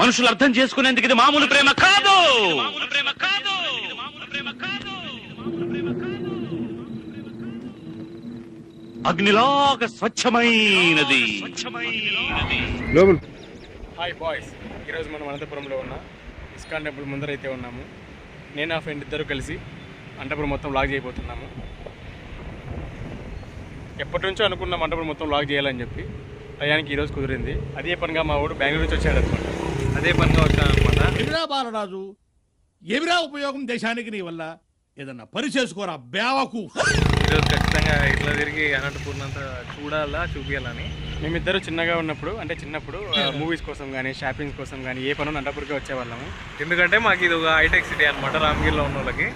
మనుషులు అర్థం చేసుకునేందుకు ఇది మామూలు ప్రేమ కాదు. అగ్నిలాగా స్వచ్ఛమైనది. హాయ్ బాయ్స్, ఈరోజు మనం అనంతపురంలో ఉన్న ఇస్కాన్ టెంపుల్ ముందరైతే ఉన్నాము. నేను నా ఫ్రెండ్ ఇద్దరు కలిసి అనంతపురం మొత్తం లాగ్ చేయబోతున్నాము. ఎప్పటి నుంచో అనుకున్నాం అనంతపురం మొత్తం లాగ్ చేయాలని చెప్పి. టయానికి ఈరోజు కుదిరింది. అదే పనిగా మా ఊడు బెంగళూరు నుంచి వచ్చాడు అనమాట. అదే పనిగా వచ్చానమాట. ఎవిరా బాలరాజు, ఎవిరా ఉపయోగం దేశానికి నీ వల్ల? ఏదన్నా పని చేసుకోరా బేవకు. ఈరోజు ఖచ్చితంగా ఇట్లా తిరిగి అనంతపురం అంతా చూడాలా, చూపించాలని. మేమిద్దరు చిన్నగా ఉన్నప్పుడు, అంటే చిన్నప్పుడు మూవీస్ కోసం కానీ షాపింగ్ కోసం కానీ ఏ పని అనంతపురంకే వచ్చేవాళ్ళము. ఎందుకంటే మాకు ఇది ఒక హైటెక్ సిటీ అనమాట. రామగిరిలో ఉన్న వాళ్ళకి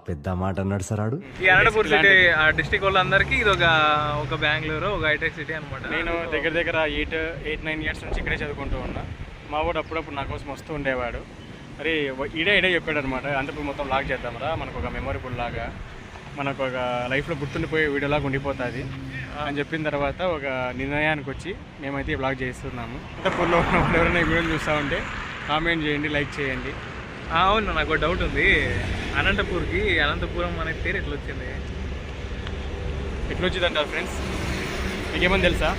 పెద్ద మాట అన్నాడు సార్ ఆడు. ఈ అనంతపురం సిటీ ఆ డిస్టిక్ వాళ్ళందరికీ ఇది ఒక బెంగళూరు, ఒక హైటెక్ సిటీ అనమాట. నేను దగ్గర 8-9 ఇయర్స్ నుంచి ఇక్కడే చదువుకుంటూ ఉన్నా. మా వాడు అప్పుడప్పుడు నా కోసం వస్తూ ఉండేవాడు. అరే ఈడే చెప్పాడు అనమాట, అనంతపురం మొత్తం లాగ్ చేద్దామరా, మనకు ఒక మెమొరబుల్ లాగా, మనకు ఒక లైఫ్లో గుర్తుండిపోయే వీడియోలాగా ఉండిపోతుంది అని చెప్పిన తర్వాత ఒక నిర్ణయానికి వచ్చి మేమైతే ఈ బ్లాగ్ చేస్తున్నాము. అనంతపురంలో ఉన్న వాళ్ళు ఎవరైనా ఈ వీడియోని చూస్తూ ఉంటే కామెంట్ చేయండి, లైక్ చేయండి. అవును, నాకు ఒక డౌట్ ఉంది. అనంతపురం అనే పేరు ఎట్లా వచ్చింది? ఎట్లొచ్చిందంటారు ఫ్రెండ్స్? మీకేమని తెలుసా?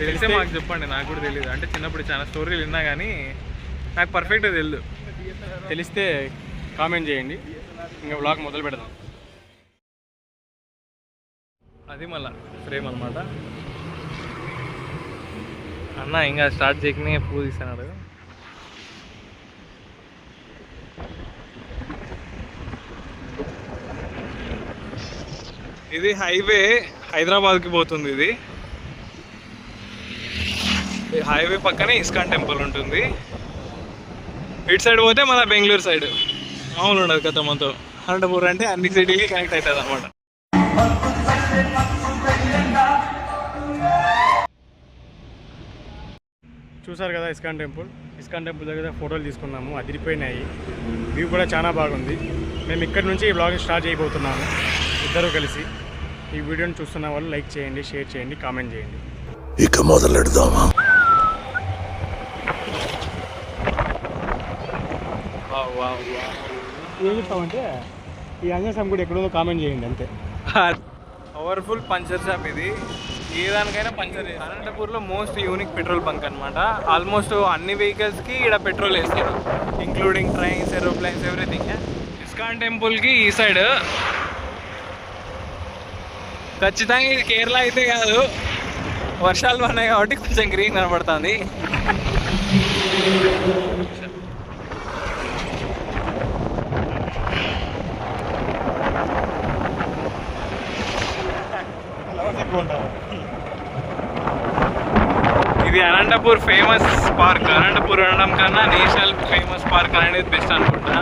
తెలిస్తే మాకు చెప్పండి, నాకు కూడా తెలియదు. అంటే చిన్నప్పుడు చాలా స్టోరీలు విన్నా కానీ నాకు పర్ఫెక్ట్గా తెలియదు. తెలిస్తే కామెంట్ చేయండి. ఇంకా బ్లాగ్ మొదలు పెడదాం. అది మళ్ళా ఫ్రేమ్ అనమాట. అన్న ఇంకా స్టార్ట్ చేయకనే పూజ తీస్తున్నాడు. ఇది హైవే హైదరాబాద్కి పోతుంది. ఇది హైవే పక్కనే ఇస్కాన్ టెంపుల్ ఉంటుంది. ఇటు సైడ్ పోతే మన బెంగళూరు సైడ్ మామూలు ఉండదు కదా. మనతో అనంతపురం అంటే అన్ని సిటీకి కనెక్ట్ అవుతుంది అనమాట. చూసారు కదా ఇస్కాన్ టెంపుల్ దగ్గర ఫోటోలు తీసుకున్నాము, అదిరిపోయినాయి. వ్యూ కూడా చాలా బాగుంది. మేము ఇక్కడి నుంచి ఈ బ్లాగ్ స్టార్ట్ చేయబోతున్నాము ఇద్దరు కలిసి. ఈ వీడియోని చూస్తున్న వాళ్ళు లైక్ చేయండి, షేర్ చేయండి, కామెంట్ చేయండి. ఇక మొదలెడదామా? ఏం చెప్తామంటే ఈ ఆంజనేయ స్వామి కూడా ఎక్కడో కామెంట్ చేయండి అంతే. పవర్ఫుల్ పంచర్ షాప్ ఇది. ఏ దానికైనా పంచర్. అనంతపూర్లో మోస్ట్ యూనిక్ పెట్రోల్ బంక్ అనమాట. ఆల్మోస్ట్ అన్ని వెహికల్స్కి ఇక్కడ పెట్రోల్ వేస్తారు, including trains, aeroplanes, everything. ISKCON టెంపుల్కి ఈ సైడ్ ఖచ్చితంగా ఇది కేరళ అయితే కాదు. వర్షాలు పడినాయి కాబట్టి కొంచెం గ్రీన్ కనబడుతుంది. ఇది అనంతపూర్ ఫేమస్ పార్క్. అనంతపూర్ అనడం కన్నా నేషనల్ ఫేమస్ పార్క్ అనేది బెస్ట్ అనుకుంటా.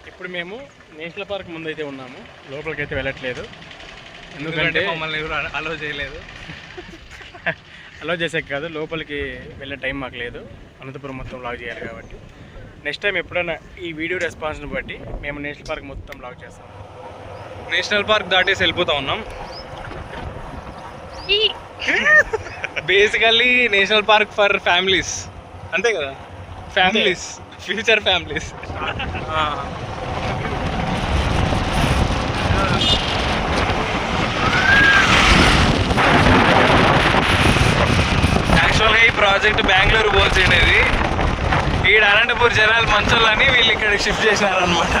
ఇప్పుడు మేము నేషనల్ పార్క్ ముందైతే ఉన్నాము, లోపలికి అయితే వెళ్ళట్లేదు. ఎందుకంటే మమ్మల్ని ఎవరు అలో చేయలేదు. అలో చేసాక కాదు, లోపలికి వెళ్ళే టైం మాకు లేదు. అనంతపురం మొత్తం బ్లాగ్ చేయాలి కాబట్టి నెక్స్ట్ టైం ఎప్పుడైనా ఈ వీడియో రెస్పాన్స్ని బట్టి మేము నేషనల్ పార్క్ మొత్తం బ్లాగ్ చేస్తాం. నేషనల్ పార్క్ దాటేసి వెళ్ళిపోతా ఉన్నాం. Basically national park for families, అంతే కదా? Families, future families. యాక్చువల్గా ఈ ప్రాజెక్ట్ బెంగళూరు పోల్చిండేది. ఈడ అనంతపూర్ జనాలు మంచోళ్ళని వీళ్ళు ఇక్కడ షిఫ్ట్ చేసినారనమాట.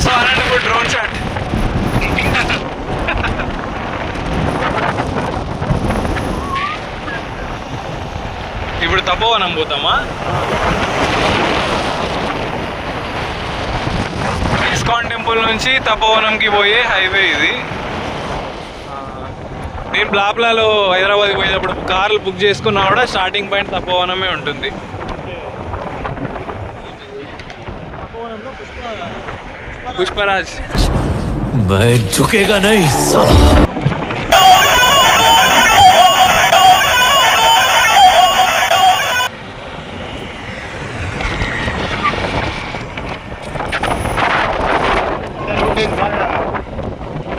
So Anantapur drone shot. ఇప్పుడు తపోవనం పోతామా? ఇస్కాన్ టెంపుల్ నుంచి తపోవనంకి పోయే హైవే ఇది. నేను బ్లాబ్లాలో హైదరాబాద్కి పోయేటప్పుడు కార్లు బుక్ చేసుకున్నా కూడా స్టార్టింగ్ పాయింట్ తపోవనమే ఉంటుంది. పుష్పరాజ్. मैं झुकेगा नहीं साला.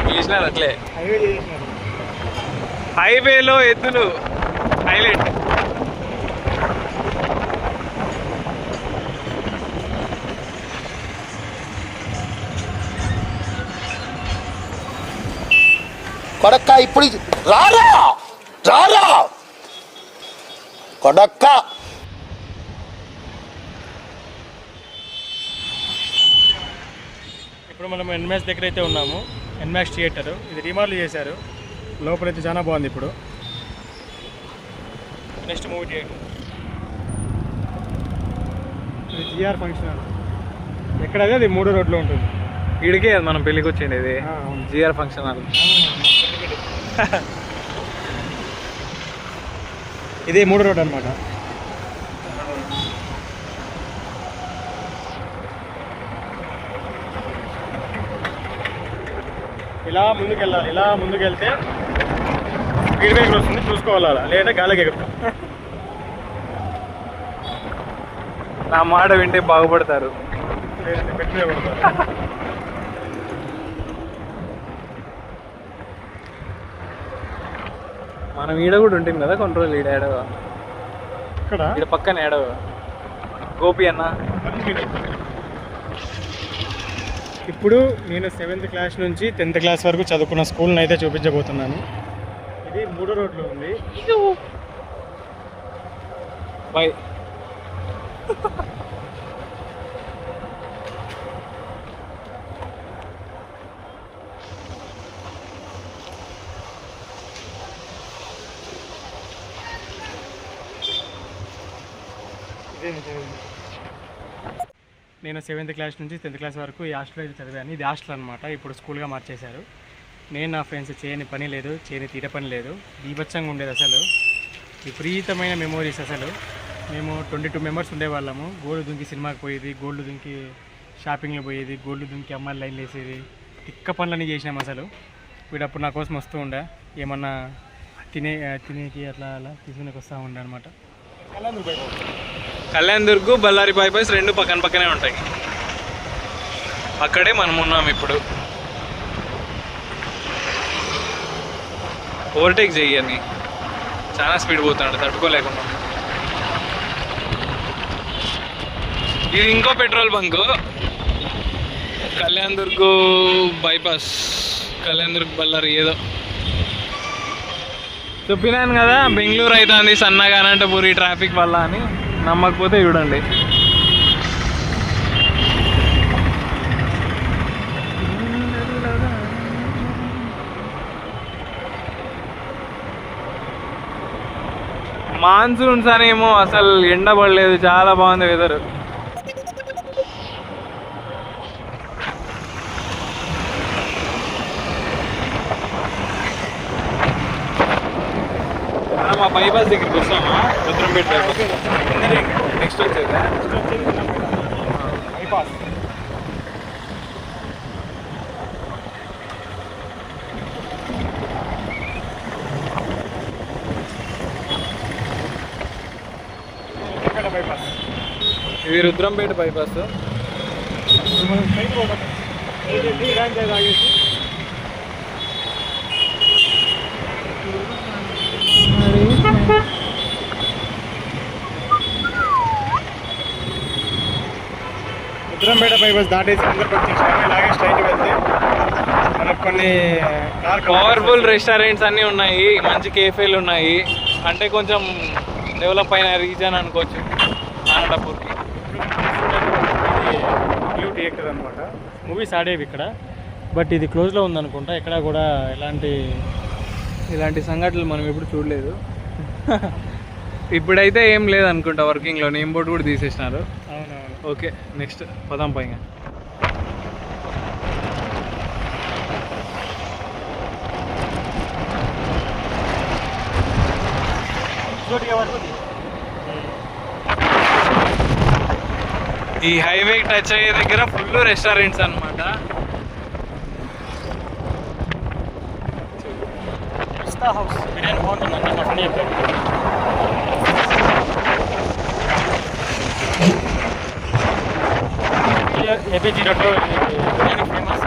చేసినారు అట్లే హైవేలో ఎద్దులు హైలైట్. కొడక్క ఇప్పుడు రారా రారా కొడక్క. ఇప్పుడు మనం ఎన్మాక్స్ దగ్గర అయితే ఉన్నాము. ఎన్మాక్స్ థియేటర్ ఇది రీమాడల్ చేశారు. లోపలైతే చాలా బాగుంది. ఇప్పుడు నెక్స్ట్ మూవీ థియేటర్ ఇది జిఆర్ ఫంక్షన్ హాల్. ఎక్కడ అది 3 రోడ్లో ఉంటుంది. ఇడికే మనం పెళ్ళికి వచ్చింది ఇది అవును. GR function hall. ఇది 3 రోడ్ అనమాట. ఇలా ముందుకెళ్ళాలి. ఇలా ముందుకెళ్తే స్పీడ్ బ్రేకర్ వస్తుంది, చూసుకోవాలి. అలా లేదంటే గాలికి ఎగురుతాం. నా మాట వింటే బాగుపడతారు. లేదంటే పెట్టి కొడతారు. మనం ఈడ కూడా ఉంటుంది కదా కంట్రోల్. ఈడ ఏడవ ఇక్కడ ఈడ పక్కన ఏడవ గోపి అన్న. ఇప్పుడు నేను 7th క్లాస్ నుంచి 10th క్లాస్ వరకు చదువుకున్న స్కూల్ని అయితే చూపించబోతున్నాను. ఇది 3 రోడ్లో ఉంది. బై. నేను 7th క్లాస్ నుంచి 10th క్లాస్ వరకు ఈ హాస్టల్లో అయితే చదివాను. ఇది హాస్టల్ అనమాట. ఇప్పుడు స్కూల్గా మార్చేశారు. నేను నా ఫ్రెండ్స్ చేయని పని లేదు, చేయని తీర పని లేదు. బీభత్సంగా ఉండేది అసలు. విపరీతమైన మెమోరీస్ అసలు. మేము 22 మెంబర్స్ ఉండేవాళ్ళము. గోల్డ్ దుంకి సినిమాకి పోయేది, గోల్డ్ దుంకి షాపింగ్లో పోయేది, గోల్డ్ దుంకి అమ్మాయిలు లైన్లు వేసేది. తిక్క పనులన్నీ చేసినాం అసలు. వీడప్పుడు నా కోసం వస్తూ ఉండే, ఏమన్నా తినేకి అట్లా అలా తీసుకునేకి వస్తూ ఉండే అనమాట. కళ్యాణ్ దుర్గు బళ్ళారి బైపాస్ 2 పక్కన పక్కనే ఉంటాయి. అక్కడే మనం ఉన్నాం ఇప్పుడు. ఓవర్టేక్ చెయ్యని చాలా స్పీడ్ పోతున్నాడు, తట్టుకోలేకుండా. ఇది ఇంకో petrol bunk. Kalyandurg bypass, Kalyandurg Ballari ఏదో చెప్పినాను కదా. బెంగళూరు అవుతుంది సన్నగా అనంతపూరి ట్రాఫిక్ వల్ల అని. నమ్మకపోతే చూడండి. మాన్సూన్స్ అనేమో అసలు ఎండ పడలేదు, చాలా బాగుంది వెదర్. మా బైపాస్ దగ్గరికి వస్తామా? రుద్రంపేట బైపాస్ నెక్స్ట్ వచ్చేది బైపాస్. బైపాస్ ఇది రుద్రంపేట బైపాస్. మనం స్ట్రైట్ పోతాం. ఇలాంటి తాగేసి రుద్రంపేట బైపాస్ దాటేసి అందరికి వచ్చేసాము. ఇలాగే స్ట్రైట్ వెళ్తే మనకు కొన్ని పవర్ఫుల్ రెస్టారెంట్స్ అన్నీ ఉన్నాయి, మంచి కేఫేలు ఉన్నాయి. అంటే కొంచెం డెవలప్ అయిన రీజన్ అనుకోవచ్చు అనంతపూర్కి. బ్లూ థియేటర్ అనమాట. మూవీస్ ఆడేవి ఇక్కడ. బట్ ఇది క్లోజ్లో ఉందనుకుంటా. ఎక్కడ కూడా ఇలాంటి సంఘటనలు మనం ఎప్పుడు చూడలేదు. ఇప్పుడైతే ఏం లేదు అనుకుంటా వర్కింగ్లో. నేమ్ బోర్డు కూడా తీసేసినారు. అవునవును. ఓకే, నెక్స్ట్ పదాం పైగా. ఈ హైవే టచ్ అయ్యే దగ్గర ఫుల్ రెస్టారెంట్స్ అన్నమాట. పిస్తా హౌస్ బిర్యానీ బాగుంటుందండి మా ఫ్రెండ్ చెప్పాడు. ఏపీజీ రోడ్లో బిర్యానీ ఫేమస్.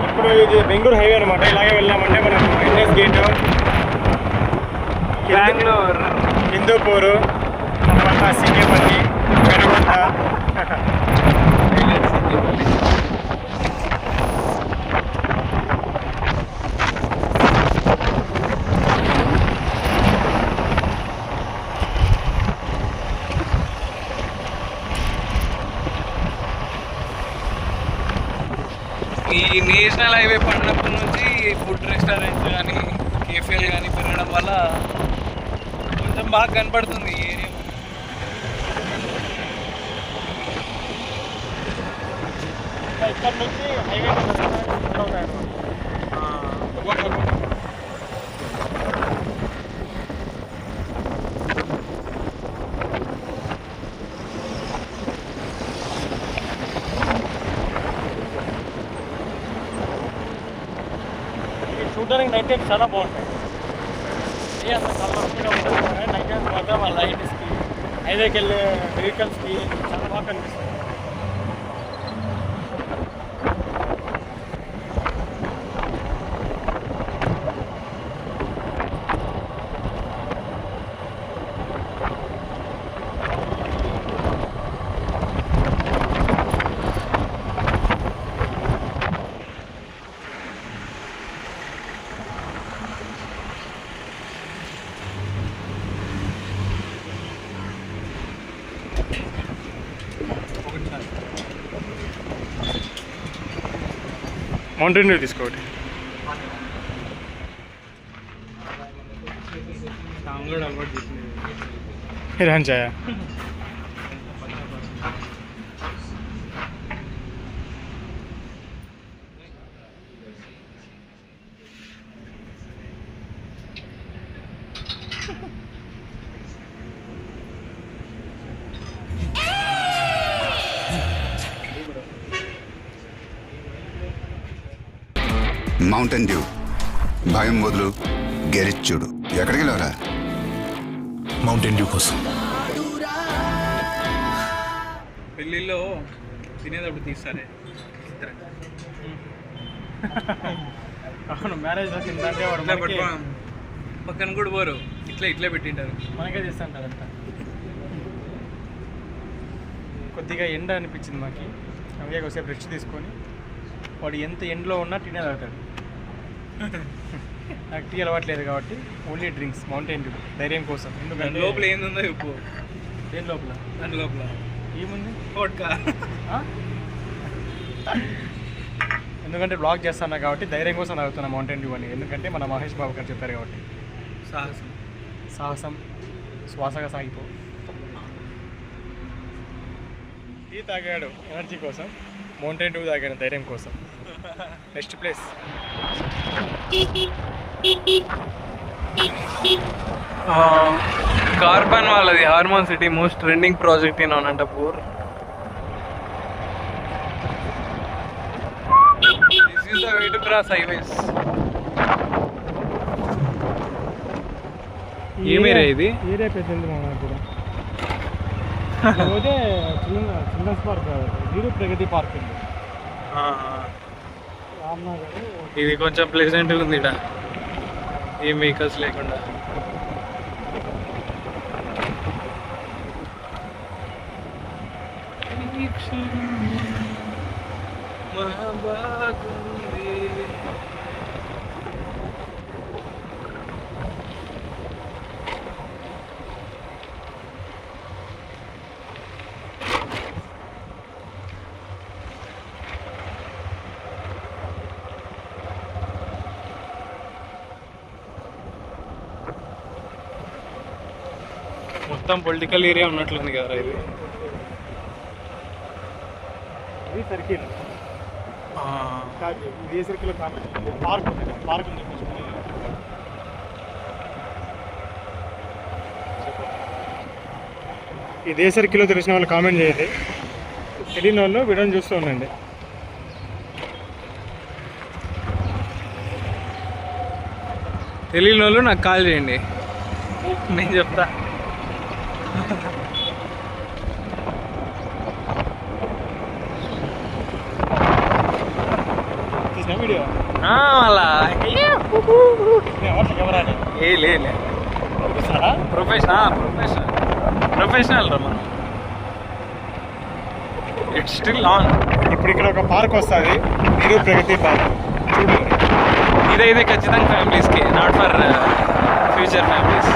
ఇప్పుడు ఇది బెంగళూరు హైవే అనమాట. ఇలాగే వెళ్ళామంటే మనం ఎన్ఎస్ గేట్, బెంగళూరు, హిందూపూరు, తర్వాత సికేపల్లి, పెనుగొండ. ఈ నేషనల్ హైవే పడినప్పటి నుంచి ఫుడ్ రెస్టారెంట్స్ కానీ కేఫేలు కానీ పెరగడం వల్ల కొంచెం బాగా కనపడుతుంది ఈ ఏరియా. ఇక్కడ నుంచి హైవే చూడడానికి నైట్ టైం చాలా బాగుంటాయి. అసలు కలర్ఫుల్గా ఉంటుంది. నైట్ టైమ్స్ మాత్రం ఆ లైట్స్కి హైవేకి వెళ్ళే వెహికల్స్కి చాలా బాగా కనిపిస్తుంది. మౌంటైన్ వ్యూ తీసుకోండి. హిరాంచాయ మౌంటైన్ డ్యూ, భయం వదులు, గెరిచ్చుడు. ఎక్కడికి వెళ్ళవరా? మౌంటైన్ డ్యూ కోసం. పెళ్ళిళ్ళలో తినేటప్పుడు తీస్తారే అవును, మ్యారేజ్లో తింటే వాడు పక్కన కూడా పోరు, ఇట్లా పెట్టింటారు. మనకే చేస్తుంటారంట. కొద్దిగా ఎండ అనిపించింది మాకు, అలాగే ఒకసేపు రెస్ట్ తీసుకొని వాడు ఎంత ఎండలో ఉన్నా టీనే తాగుతాడు. నాకు టీ అలవాట్లేదు కాబట్టి ఓన్లీ డ్రింక్స్. మౌంటైన్ డ్యూ ధైర్యం కోసం. ఎందుకంటే లోపల ఏందో చెప్పు. దేని లోపల? దాని లోపల ఏముంది? వోడ్కా. ఎందుకంటే బ్లాగ్ చేస్తున్నా కాబట్టి ధైర్యం కోసం తాగుతున్నా మౌంటైన్ డ్యూ అని. ఎందుకంటే మన మహేష్ బాబు గారు చెప్పారు కాబట్టి. సాహసం శ్వాసగా సాగిపో. టీ తాగాడు ఎనర్జీ కోసం, మౌంటైన్ డ్యూ తాగాడు ధైర్యం కోసం. నెక్స్ట్ ప్లేస్ కార్బన్ వాళ్ళది hormone city, most trending project in Anantapur. This is the way to cross highways. ఏమేరా ఇది? ఏరియా పెద్ద కూడా లేకపోతే చిల్డ్రన్స్ పార్క్ వీరు ప్రగతి పార్క్ ఉంది రామ్నగర్. ఇది కొంచెం ప్లెజెంట్గా ఉంది ఇక్కడ, ఏం వెహికల్స్ లేకుండా. మొత్తం పొలిటికల్ ఏరియా ఉన్నట్లుంది కదా ఇది. ఇది సర్కిల్, ఇది సర్కిల్ పార్క్ ఉంది. పార్క్ ఉంది. ఇదే సర్కిల్లో తెలిసిన వాళ్ళు కామెంట్ చేయండి, తెలియని వాళ్ళు వీడియోని చూస్తూ ఉండండి. తెలియని వాళ్ళు నాకు కాల్ చేయండి, నేను చెప్తా. వీడియో అలా ఏ లే ప్రొఫెషనల్ రా మనం. It's still on. ఇప్పుడు ఇక్కడ ఒక పార్క్ వస్తుంది, వీరు ప్రగతి పార్క్. చూడండి, ఇదైతే ఖచ్చితంగా ఫ్యామిలీస్కి, not for future families.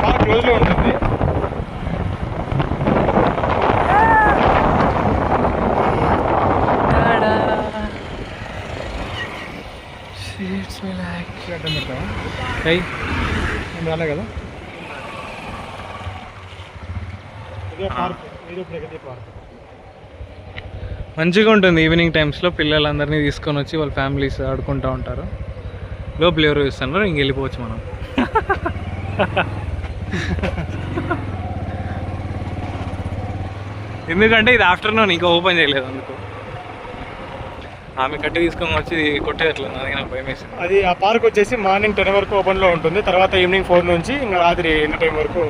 Park క్లోజ్లో ఉంటుంది. రాలే కదా. ఇదే పార్క్, వీరు ప్రగతి పార్క్. మంచిగా ఉంటుంది. ఈవినింగ్ టైమ్స్లో పిల్లలందరినీ తీసుకొని వచ్చి వాళ్ళ ఫ్యామిలీస్ ఆడుకుంటూ ఉంటారు. లోపల ఎవరు చూస్తున్నారు, ఇంక వెళ్ళిపోవచ్చు మనం. ఎందుకంటే ఇది ఆఫ్టర్నూన్ ఇంకా ఓపెన్ చేయలేదు, అందుకు. ఆమె కట్టి తీసుకొని వచ్చి కొట్టేయట్లేదు, అది నాకు భయం వేసింది. అది ఆ పార్క్ వచ్చేసి మార్నింగ్ 10 వరకు ఓపెన్లో ఉంటుంది, తర్వాత ఈవినింగ్ 4 నుంచి ఇంకా రాత్రి 8 టైం వరకు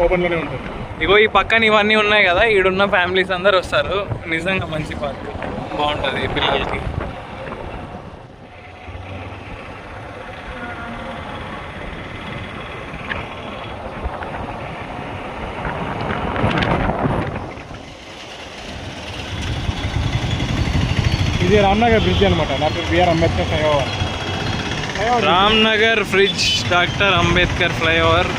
ఓపెన్లోనే ఉంటుంది. ఇగో ఈ పక్కన ఇవన్నీ ఉన్నాయి కదా, ఈడున్న ఫ్యామిలీస్ అందరు వస్తారు. నిజంగా మంచి పార్క్, బాగుంటుంది పిల్లలకి. ఇది రామ్నగర్ బ్రిడ్జ్ అనమాట, doctor BR Ambedkar flyover. Ramnagar bridge, doctor Ambedkar flyover.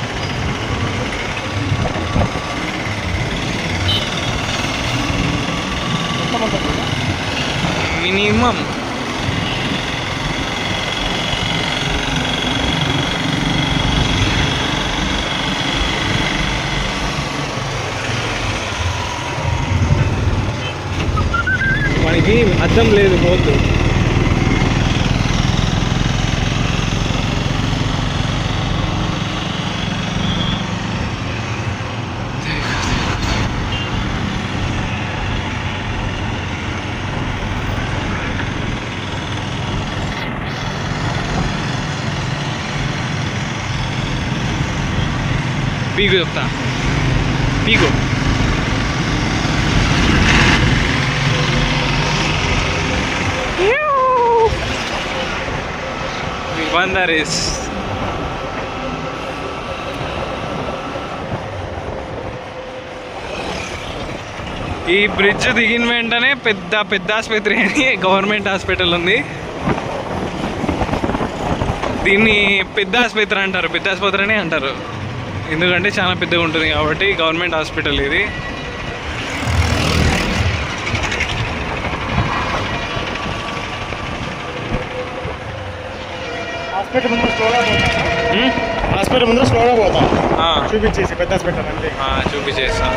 Minimum మనకి అర్థం లేదు పోతు. పీగు చెప్తా, పీగు. Bandaris. ఈ బ్రిడ్జ్ దిగిన వెంటనే పెద్ద ఆసుపత్రి అని గవర్నమెంట్ హాస్పిటల్ ఉంది. దీన్ని పెద్ద ఆసుపత్రి అంటారు, పెద్ద ఆసుపత్రి అని అంటారు, ఎందుకంటే చాలా పెద్దగా ఉంటుంది కాబట్టి. గవర్నమెంట్ హాస్పిటల్ ఇది. హాస్పిటల్ ముందు స్లోగా పోతాం, చూపించేసి పెద్ద హాస్పిటల్ అంటే చూపించేస్తా.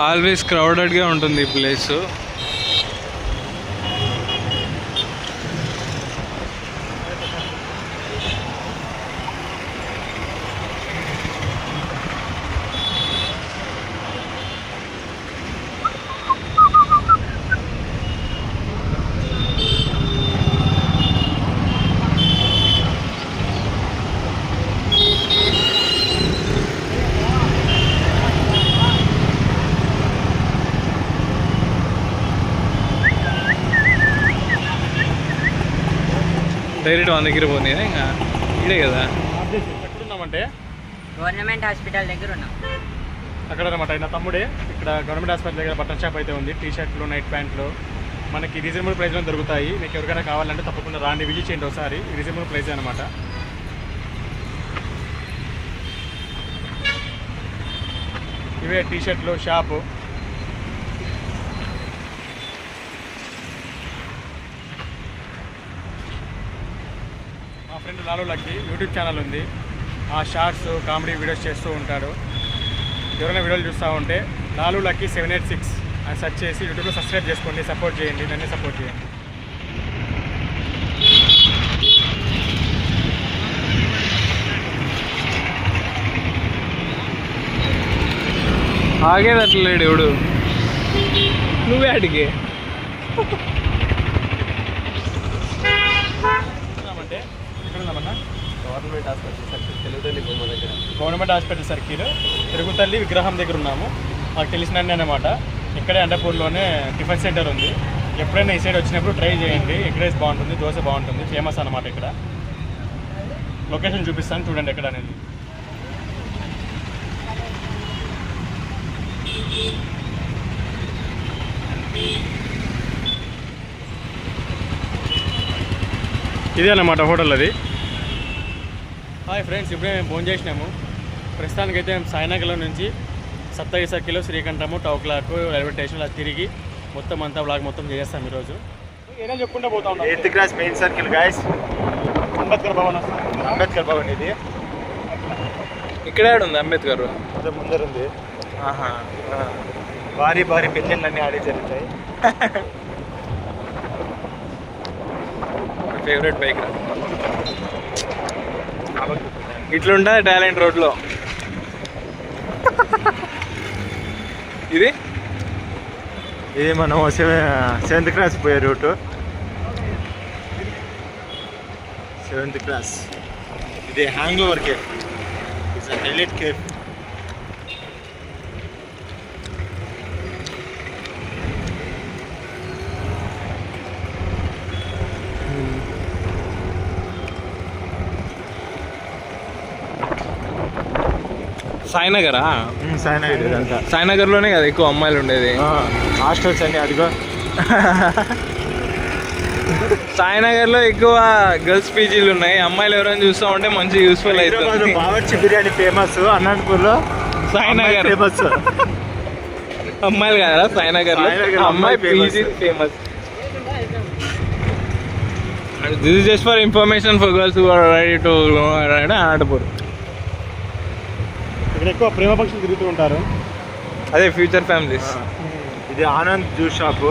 ఆల్వేస్ క్రౌడెడ్గా ఉంటుంది ఈ ప్లేస్. డైరెక్ట్ 100 దగ్గర పోనీ ఇంకా ఇదే కదా. ఎక్కడున్నామంటే గవర్నమెంట్ హాస్పిటల్ దగ్గర ఉన్నాం. అక్కడ అనమాట నా తమ్ముడే. ఇక్కడ గవర్నమెంట్ హాస్పిటల్ దగ్గర బట్టన్ షాప్ అయితే ఉంది. టీ షర్ట్లు, నైట్ ప్యాంట్లు మనకి రీజనబుల్ ప్రైస్లో దొరుకుతాయి. మీకు ఎవరికైనా కావాలంటే తప్పకుండా రాండి, విజిట్ చేయండి ఒకసారి. రీజనబుల్ ప్రైస్ అనమాట. ఇవే టీ షర్ట్లు షాపు. మా friend Lalu lucky YouTube channel ఉంది. ఆ షార్ట్స్ కామెడీ వీడియోస్ చేస్తూ ఉంటాడు. ఎవరైనా వీడియోలు చూస్తూ ఉంటే లాలు లక్కీ 786 అని సెర్చ్ చేసి యూట్యూబ్లో సబ్స్క్రైబ్ చేసుకోండి, సపోర్ట్ చేయండి, నన్నే సపోర్ట్ చేయండి. ఆగేది అట్లా లేడు ఎవడు. నువ్వే అడిగి అంటే ఇక్కడ ఉందామన్నా గవర్నమెంట్ హాస్పిటల్ సర్కిల్ తిరుగుతల్లి విగ్రహం దగ్గర ఉన్నాము. మాకు తెలిసిన అనమాట. ఇక్కడే అండపూర్లోనే టిఫిన్ సెంటర్ ఉంది. ఎప్పుడైనా ఈ సైడ్ వచ్చినప్పుడు ట్రై చేయండి. ఎగ్ రైస్ బాగుంటుంది, దోశ బాగుంటుంది, ఫేమస్ అనమాట. ఇక్కడ లొకేషన్ చూపిస్తాను చూడండి ఎక్కడ అనేది. ఇదే అన్నమాట హోటల్ అది. హాయ్ ఫ్రెండ్స్, ఇప్పుడే మేము ఫోన్ చేసినాము. ప్రస్తుతానికైతే మేము సాయినగర్లో నుంచి Saptagiri circle, Srikantam, tower clock, railway station అలా తిరిగి మొత్తం అంతా బ్లాగ్ మొత్తం చేస్తాం ఈరోజు. ఏదో చెప్పుకుంటూ పోతా ఉన్నాం. 8th class main circle guys. Ambedkar Bhavan Ambedkar Bhavan ఇది. ఇక్కడే ఉంది అంబేద్కర్ ముందర ఉంది. ఆహా, భారీ భారీ పెళ్ళిళ్ళన్నీ ఆడే జరుగుతాయి. ఫేవరెట్ బైక్ ఇట్లుంటుంది టాలెంట్ రోడ్లో. ఇది మనం 7th క్లాస్ పోయే రూటు. 7th class. ఇది hangover cafe. It's highlight cafe. సాయినగరా? సాయినగర్ ఇదంతా. సాయినగర్లోనే కదా ఎక్కువ అమ్మాయిలు ఉండేది. హాస్టల్స్ అన్ని అదిగో. సాయినగర్లో ఎక్కువ గర్ల్స్ పీజీలు ఉన్నాయి. అమ్మాయిలు ఎవరైనా చూస్తూ ఉంటే మంచి యూస్ఫుల్ అవుతుంది. బావర్చి బిర్యానీ ఫేమస్. అనంతపూర్లో సాయినగర్ ఫేమస్. అమ్మాయిలు కదా సాయినగర్లో, అమ్మాయి PG famous. This is just for information for girls who are ready to Anantapur. ఇక్కడ ఎక్కువ ప్రేమ పక్షులు తిరుగుతూ ఉంటారు. అదే ఫ్యూచర్ ఫ్యామిలీస్. ఇది ఆనంద్ జ్యూస్ షాప్.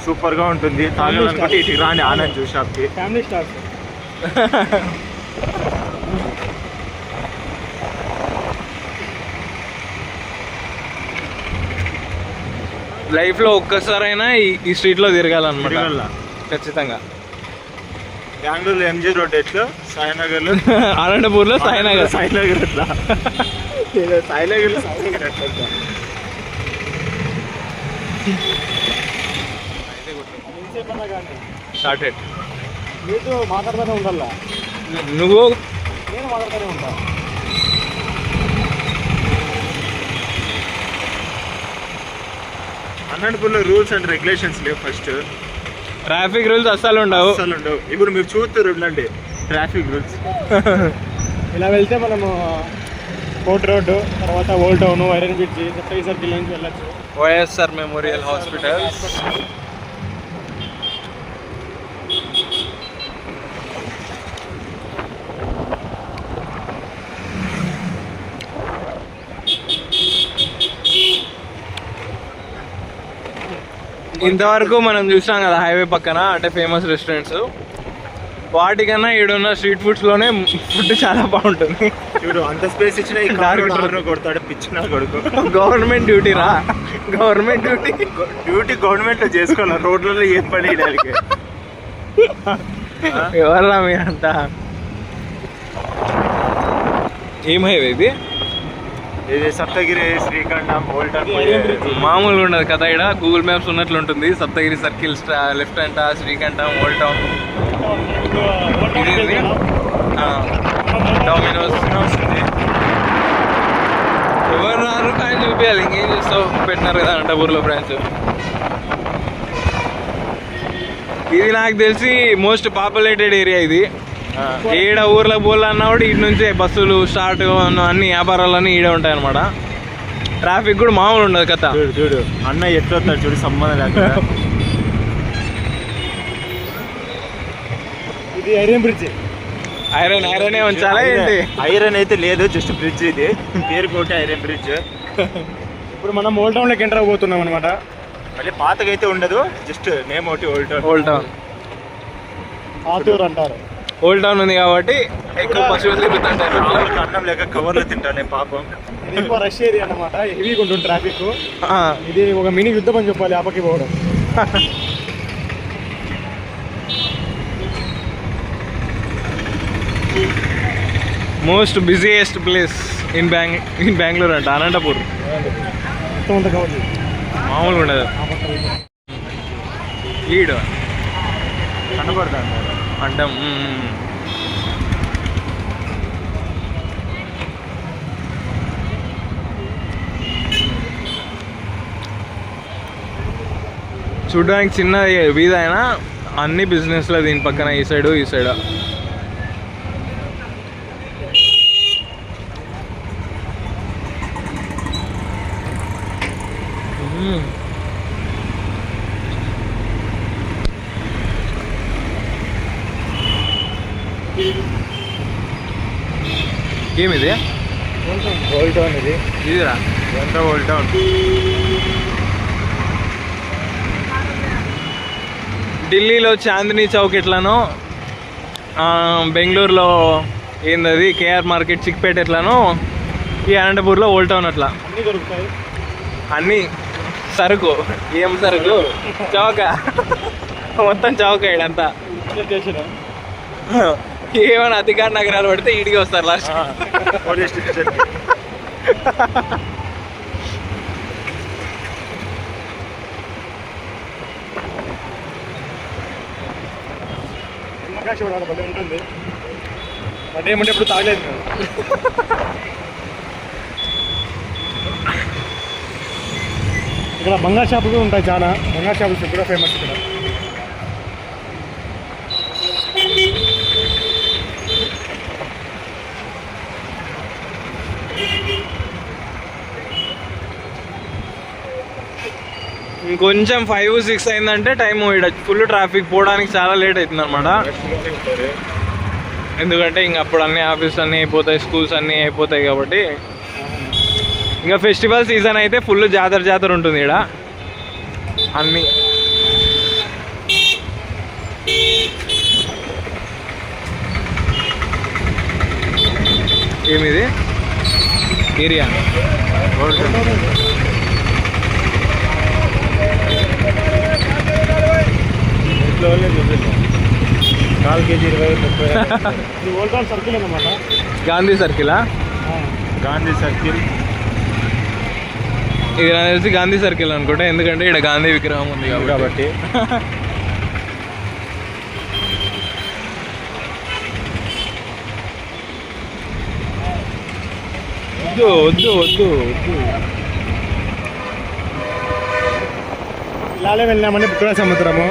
సూపర్గా ఉంటుంది. తాగాలనుకుంటే ఇటుకి రాండి ఆనంద్ జ్యూస్ షాప్కి. Family stars. లైఫ్లో ఒక్కసారైనా ఈ స్ట్రీట్లో తిరగాలన్నమాట ఖచ్చితంగా. బెంగళూరులో ఎంజీ రోడ్ ఎట్లు, సాయినగర్లో అనంతపూర్లో సాయినగర్. సాయినగర్ ఎట్లా, సాయినగర్లో సాయినగర్ ఎట్లా. స్టార్టెడ్. మీతో మాట్లాడుతూనే ఉండాలా. నువ్వు నేను మాట్లాడుతూనే ఉంటా. అనంతపూర్లో రూల్స్ అండ్ రెగ్యులేషన్స్ లేవు. ఫస్ట్ ట్రాఫిక్ రూల్స్ అస్సలు ఉండవు. ఇప్పుడు మీరు చూస్తారు ఉండండి ట్రాఫిక్ రూల్స్. ఇలా వెళ్తే మనము కోట్ రోడ్డు, తర్వాత old town, iron bridge, Saptagiri circle నుంచి వెళ్ళచ్చు. YSR memorial hospital. ఇంతవరకు మనం చూసాం కదా హైవే పక్కన అంటే ఫేమస్ రెస్టారెంట్స్, వాటికన్నా ఈడున్న స్ట్రీట్ ఫుడ్స్లోనే ఫుడ్ చాలా బాగుంటుంది. చూడు అంత స్పేస్ ఇచ్చినా ఈ కారు కొడతాడు పిచ్చిన కొడుకు. గవర్నమెంట్ డ్యూటీ రా, గవర్నమెంట్ డ్యూటీ గవర్నమెంట్ చేసుకోవాలి. రోడ్లలో ఏం పని చేయడానికి. ఎవర్రా మీరంతా? ఏం హైవే ఇది? ఇది సప్తగిరి శ్రీఖండం మామూలుగా ఉండదు కదా, ఇక్కడ గూగుల్ మ్యాప్స్ ఉన్నట్లు ఉంటుంది. సప్తగిరి సర్కిల్ లెఫ్ట్ అంట, శ్రీకంఠం, ఓల్డ్ టౌన్, డామినోస్. ఎవరు రారు కానీ చూపించాలి, ఇంకేం చేస్తావు, పెట్టినారు కదా అనంతపూర్లో బ్రాంచ్. ఇది నాకు తెలిసి మోస్ట్ పాపులేటెడ్ ఏరియా ఇది. ఈడ ఊర్లో పోవాలన్నా కూడా ఇటు నుంచే బస్సులు స్టార్ట్, అన్ని వ్యాపారాలన్నీ ఈడే ఉంటాయి అనమాట. ట్రాఫిక్ కూడా మామూలు ఉండదు కదా. చూడు అన్న ఎట్లా చూడు, సంబంధం లేకుండా. ఇది ఐరన్ బ్రిడ్జ్. ఐరనే ఉంచాలా ఏంటి? ఐరన్ అయితే లేదు, జస్ట్ బ్రిడ్జ్. ఇది పేరు కోటి ఐరన్ బ్రిడ్జ్. ఇప్పుడు మనం ఓల్డ్ టౌన్లోకి ఎంటర్ అవబోతున్నాం అనమాట. మళ్ళీ పాతగా అయితే ఉండదు, జస్ట్ నేమ్ ఒకటి ఓల్డ్ టౌన్. ఆతూర్ అంటారు. ఓల్డ్ టౌన్ ఉంది కాబట్టి ఎక్కువ పశువులు తిరుగుతుంటారు. అన్నం లేక కవర్లో తింటాను పాపం. ఇది ఎక్కువ రష్ ఏరియా అనమాట, హెవీగా ఉంటుంది ట్రాఫిక్. ఇది ఒక మినీ యుద్ధం అని చెప్పాలి ఆపకి పోవడం. Most busiest place in Bengaluru అంట అనంతపూర్. మామూలుగా ఉండదు. ఈడ కనబడతా అంటాం. చూడడానికి చిన్న వీధి అయినా అన్ని బిజినెస్లో దీని పక్కన ఈ సైడు ఈ సైడ్. ఏమిది? Old town. ఇది ఇదిరా ఎంత ఓల్డ్ టౌన్. ఢిల్లీలో చాందినీ చౌక్ ఎట్లానో, బెంగళూరులో ఏందది కేఆర్ మార్కెట్ చిక్పేట ఎట్లానో, ఈ అనంతపూర్లో ఓల్డ్ టౌన్ అట్లా అన్నీ దొరుకుతాయి. అన్నీ సరుకు. ఏం సరుకు? చౌక, మొత్తం చౌక ఇడంతా. ఏమైనా అధికార నగరాలు పడితే ఈడికి వస్తారు లాస్ట్. Police station. ఉంటుంది. బట్ ఏమంటే ఎప్పుడు తాగలేదు. ఇక్కడ బంగారు షాపులు ఉంటాయి, చాలా బంగారు షాపులు కూడా ఫేమస్ ఇక్కడ. ఇంకొంచెం 5-6 అయిందంటే టైం ఇక్కడ ఫుల్ ట్రాఫిక్, పోవడానికి చాలా లేట్ అవుతుంది అనమాట. ఎందుకంటే ఇంక అప్పుడు అన్ని ఆఫీస్ అన్నీ అయిపోతాయి, స్కూల్స్ అన్నీ అయిపోతాయి కాబట్టి. ఇంకా ఫెస్టివల్ సీజన్ అయితే ఫుల్ జాతర ఉంటుంది ఇక్కడ అన్నీ. ఏమిది ఏరియా? ఓల్డ్ టౌన్ సర్కిల్ అన్నమాట. గాంధీ సర్కిలా? గాంధీ సర్కిల్. ఇది నాకు తెలిసి గాంధీ సర్కిల్ అనుకుంటా, ఎందుకంటే ఇక్కడ గాంధీ విగ్రహం ఉంది కాబట్టి. వద్దు ఇలానే వెళ్ళామంటే బుక్కల సముద్రము,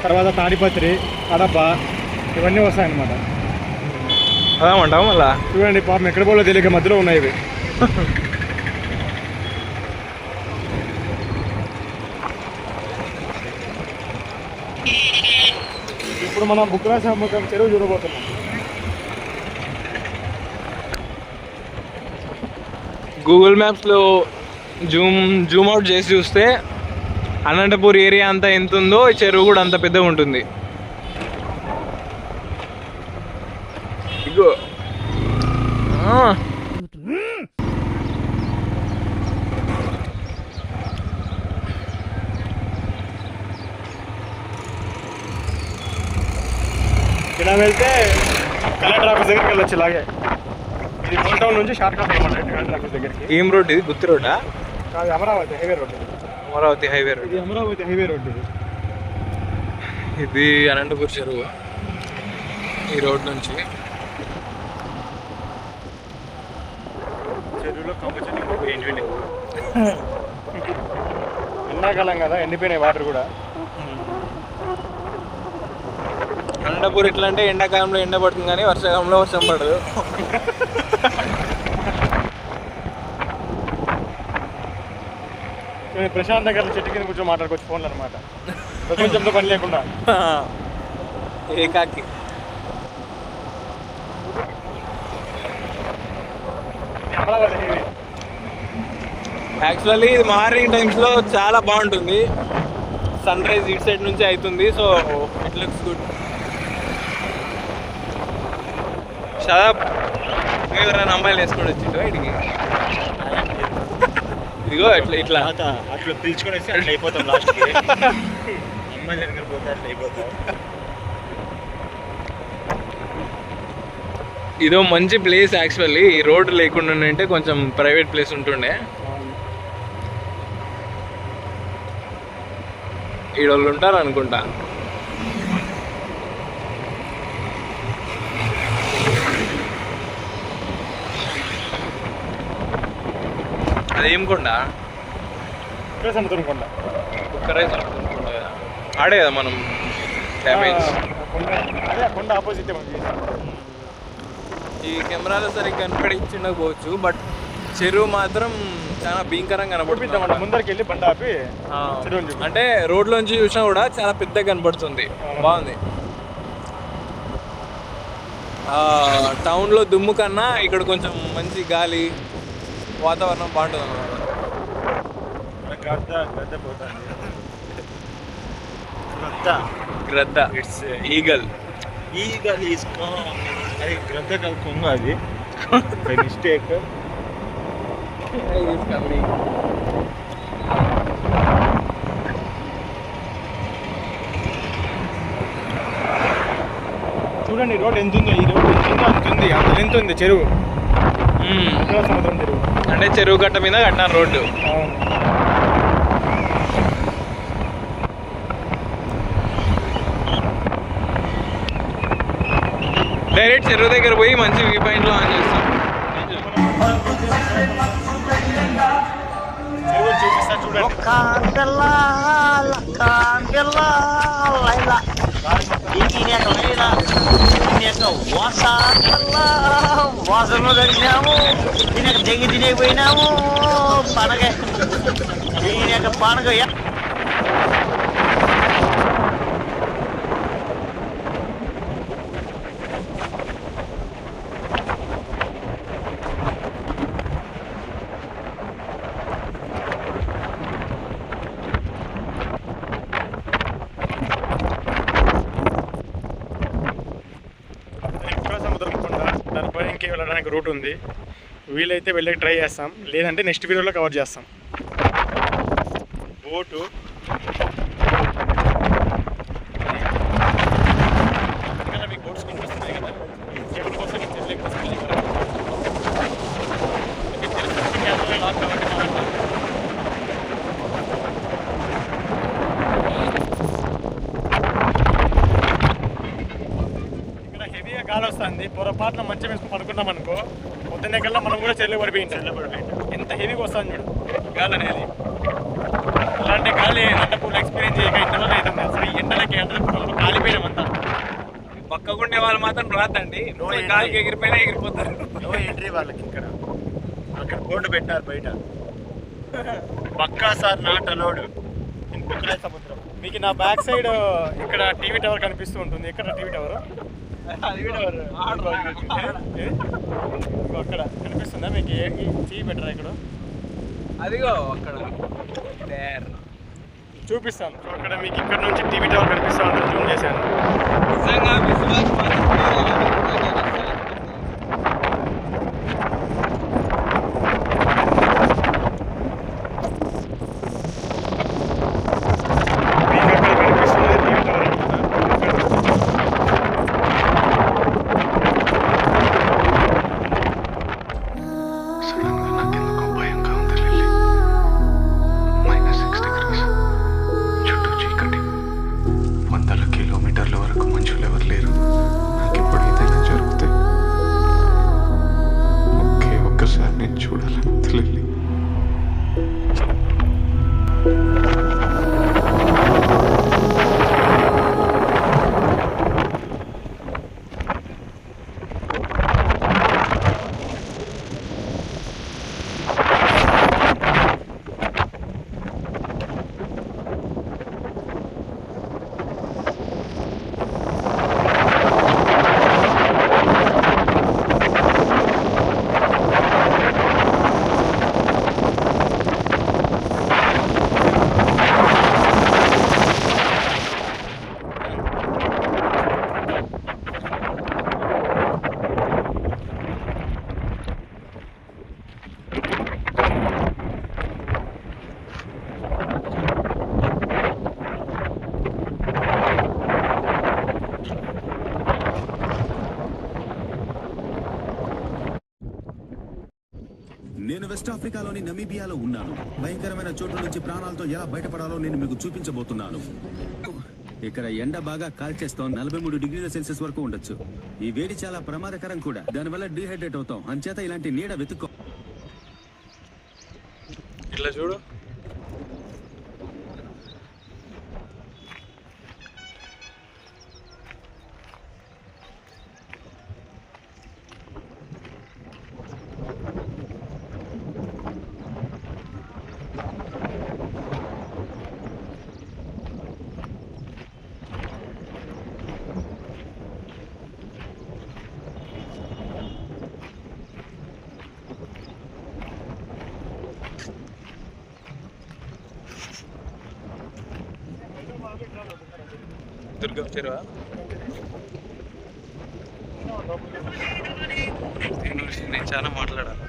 తర్వాత తాడిపత్రి, కడప, ఇవన్నీ వస్తాయన్నమాట. అదామంటావు మళ్ళా. చూడండి పాపం ఎక్కడ పోలో తెలియక మధ్యలో ఉన్నాయి ఇవి. ఇప్పుడు మనం బుక్కల సముద్రం చెరువు చూడబోతున్నాం. గూగుల్ మ్యాప్స్లో జూమ్ అవుట్ చేసి చూస్తే అనంతపూర్ ఏరియా అంతా ఎంత ఉందో చెరువు కూడా అంత పెద్దగా ఉంటుంది. ఇగో ఇలా వెళ్తే కలెక్టర్ ఆఫీస్ దగ్గరికి వెళ్ళొచ్చు. ఇలాగే ఇది ఓల్డ్ టౌన్ నుంచి షార్ట్ కట్ అనమాట గాంధీ ఆఫీస్ దగ్గరికి. ఏం రోడ్ ఇది? గుత్తి రోడ్డా? కాదు, Amaravati highway road. Amaravati highway road. ఇది అమరావతి హైవే రోడ్. ఇది అనంతపూర్ చెరువు. ఈ రోడ్ నుంచి చెరువులో కంప చెట్టు ఏంటి ఎండాకాలం కదా, ఎండిపోయినాయి వాటర్ కూడా. అనంతపూర్ ఎట్లా అంటే ఎండాకాలంలో ఎండ పడుతుంది కానీ వర్షాకాలంలో వర్షం పడదు. ప్రశాంతంగా చెట్టు కింద కూర్చొని మాట్లాడుకోవచ్చు ఫోన్లు అనమాట, ప్రపంచంతో పని లేకుండా. ఏకాకి. అమరావతి హైవే. యాక్చువల్లీ ఇది మార్నింగ్ టైమ్స్లో చాలా బాగుంటుంది. సన్ రైజ్ ఇటు సైడ్ నుంచి అవుతుంది, so it looks good. Shadab ఎవరైనా అమ్మాయిలు వేసుకొని వచ్చిండు ఇటుకి. ఇదిగో ఇట్లా ఇట్లా అట్లా పిలుచుకొని వస్తే అట్లా అయిపోతాం లాస్ట్కి. అమ్మాయిలు దగ్గర పోతే అట్లా అయిపోతాం. ఇదో మంచి ప్లేస్ యాక్చువల్లీ. ఈ రోడ్ లేకుండా అంటే కొంచెం ప్రైవేట్ ప్లేస్ ఉంటుండే. ఈడోళ్ళు ఉంటారు అనుకుంటా. అదేం కొండ? సముద్రం కొండ. ఒక్కరే సముద్రం కొండ కదా, ఆడే కదా మనం డ్యామేజ్. అదే కొండ ఆపోజిట్. ఈ కెమెరాలో సరిగ్గా కనపడించకపోవచ్చు, బట్ చెరువు మాత్రం చాలా భీకరంగా కనపడుతుంది. ముందరికి వెళ్ళి బండి ఆపి అంటే రోడ్లోంచి చూసినా కూడా చాలా పెద్దగా కనపడుతుంది. బాగుంది. టౌన్లో దుమ్ము కన్నా ఇక్కడ కొంచెం మంచి గాలి, వాతావరణం బాగుంటుంది అన్నమాట. గ్రద్ద ఇట్స్ ఈగల్. ఈగల్ ఈస్ అది గ్రద్ద కాదు, కొంగ. అది బై మిస్టేక్. చూడండి రోడ్ ఎంత ఉందో. ఈ రోడ్ ఎంత ఉందో అంత ఉంది, అంత లెంత్ ఉంది చెరువు. సముద్రం చెరువు అంటే చెరువు గట్ట మీద కట్టినారు రోడ్డు. డైరెక్ట్ చెరువు దగ్గర పోయి మంచి వ్యూ పాయింట్లో ఆన్ చేస్తాం. చెరువు చూపిస్తా చూడండి. వాసనలో తగ్గినాము, తెగి తినేపోయినాము. పండగ పండగ సముద్రం కొండ, దానిపై ఇంకే వెళ్ళడానికి రూట్ ఉంది. వీలైతే వెళ్ళి ట్రై చేస్తాం, లేదంటే నెక్స్ట్ వీడియోలో కవర్ చేస్తాం. బోటు మీకు బోట్స్ కనిపిస్తున్నాయి కదా, చెరువు కోసం ఇక్కడ హెవీగా గాలి వస్తుంది. పొరపాటున మంచం వేసుకుని పడుకున్నాం అనుకో, పొద్దున్నే కల్లా మనం కూడా చెల్లె పడిపోయింది. ఎంత హెవీగా వస్తుంది చూడు గాలి అనేది. అలాంటి గాలి అనంతపూర్లో ఎక్స్పీరియన్స్ చేయక ఇంతవరకు అవుతుంది. అసలు ఈ ఎండలకి అనంతపూర్లో కాలిపోయినామంతా. పక్కకుండే వాళ్ళు మాత్రం రాదండి, గాలికి ఎగిరిపోయినా ఎగిరిపోతారు. నో ఎంట్రీ వాళ్ళకి. ఇక్కడ అక్కడ బోర్డు పెట్టారు బయట, పక్కా సార్ నాట్ అలౌడ్ ఇన్ కుక్కరాయి సముద్రం. మీకు నా బ్యాక్ సైడ్ ఇక్కడ టీవీ టవర్ కనిపిస్తూ ఉంటుంది. ఎక్కడ టీవీ టవర్? అక్కడ కనిపిస్తుందా మీకు? టీవీ పెట్టరా ఇక్కడ? అదిగో అక్కడ చూపిస్తాను. అక్కడ మీకు ఇక్కడ నుంచి టీవీ టవర్ కనిపిస్తా ఉంటుంది. జూమ్ చేశాను. నిజంగా విశ్వాస్ మాత్రం నేను వెస్ట్ ఆఫ్రికాలోని నమీబియాలో ఉన్నాను. భయంకరమైన చోట్ల నుంచి ప్రాణాలతో ఎలా బయటపడాలో నేను మీకు చూపించబోతున్నాను. ఇక్కడ ఎండ బాగా కాల్చేస్తాం. 43 డిగ్రీల సెల్సియస్ వరకు ఉండొచ్చు. ఈ వేడి చాలా ప్రమాదకరం కూడా. దానివల్ల డీహైడ్రేట్ అవుతాం. అంచేత ఇలాంటి నీడ వెతుక్కో. ఇట్లా చూడు, దుర్గం చెరువా? నేను చాలా మాట్లాడాలి.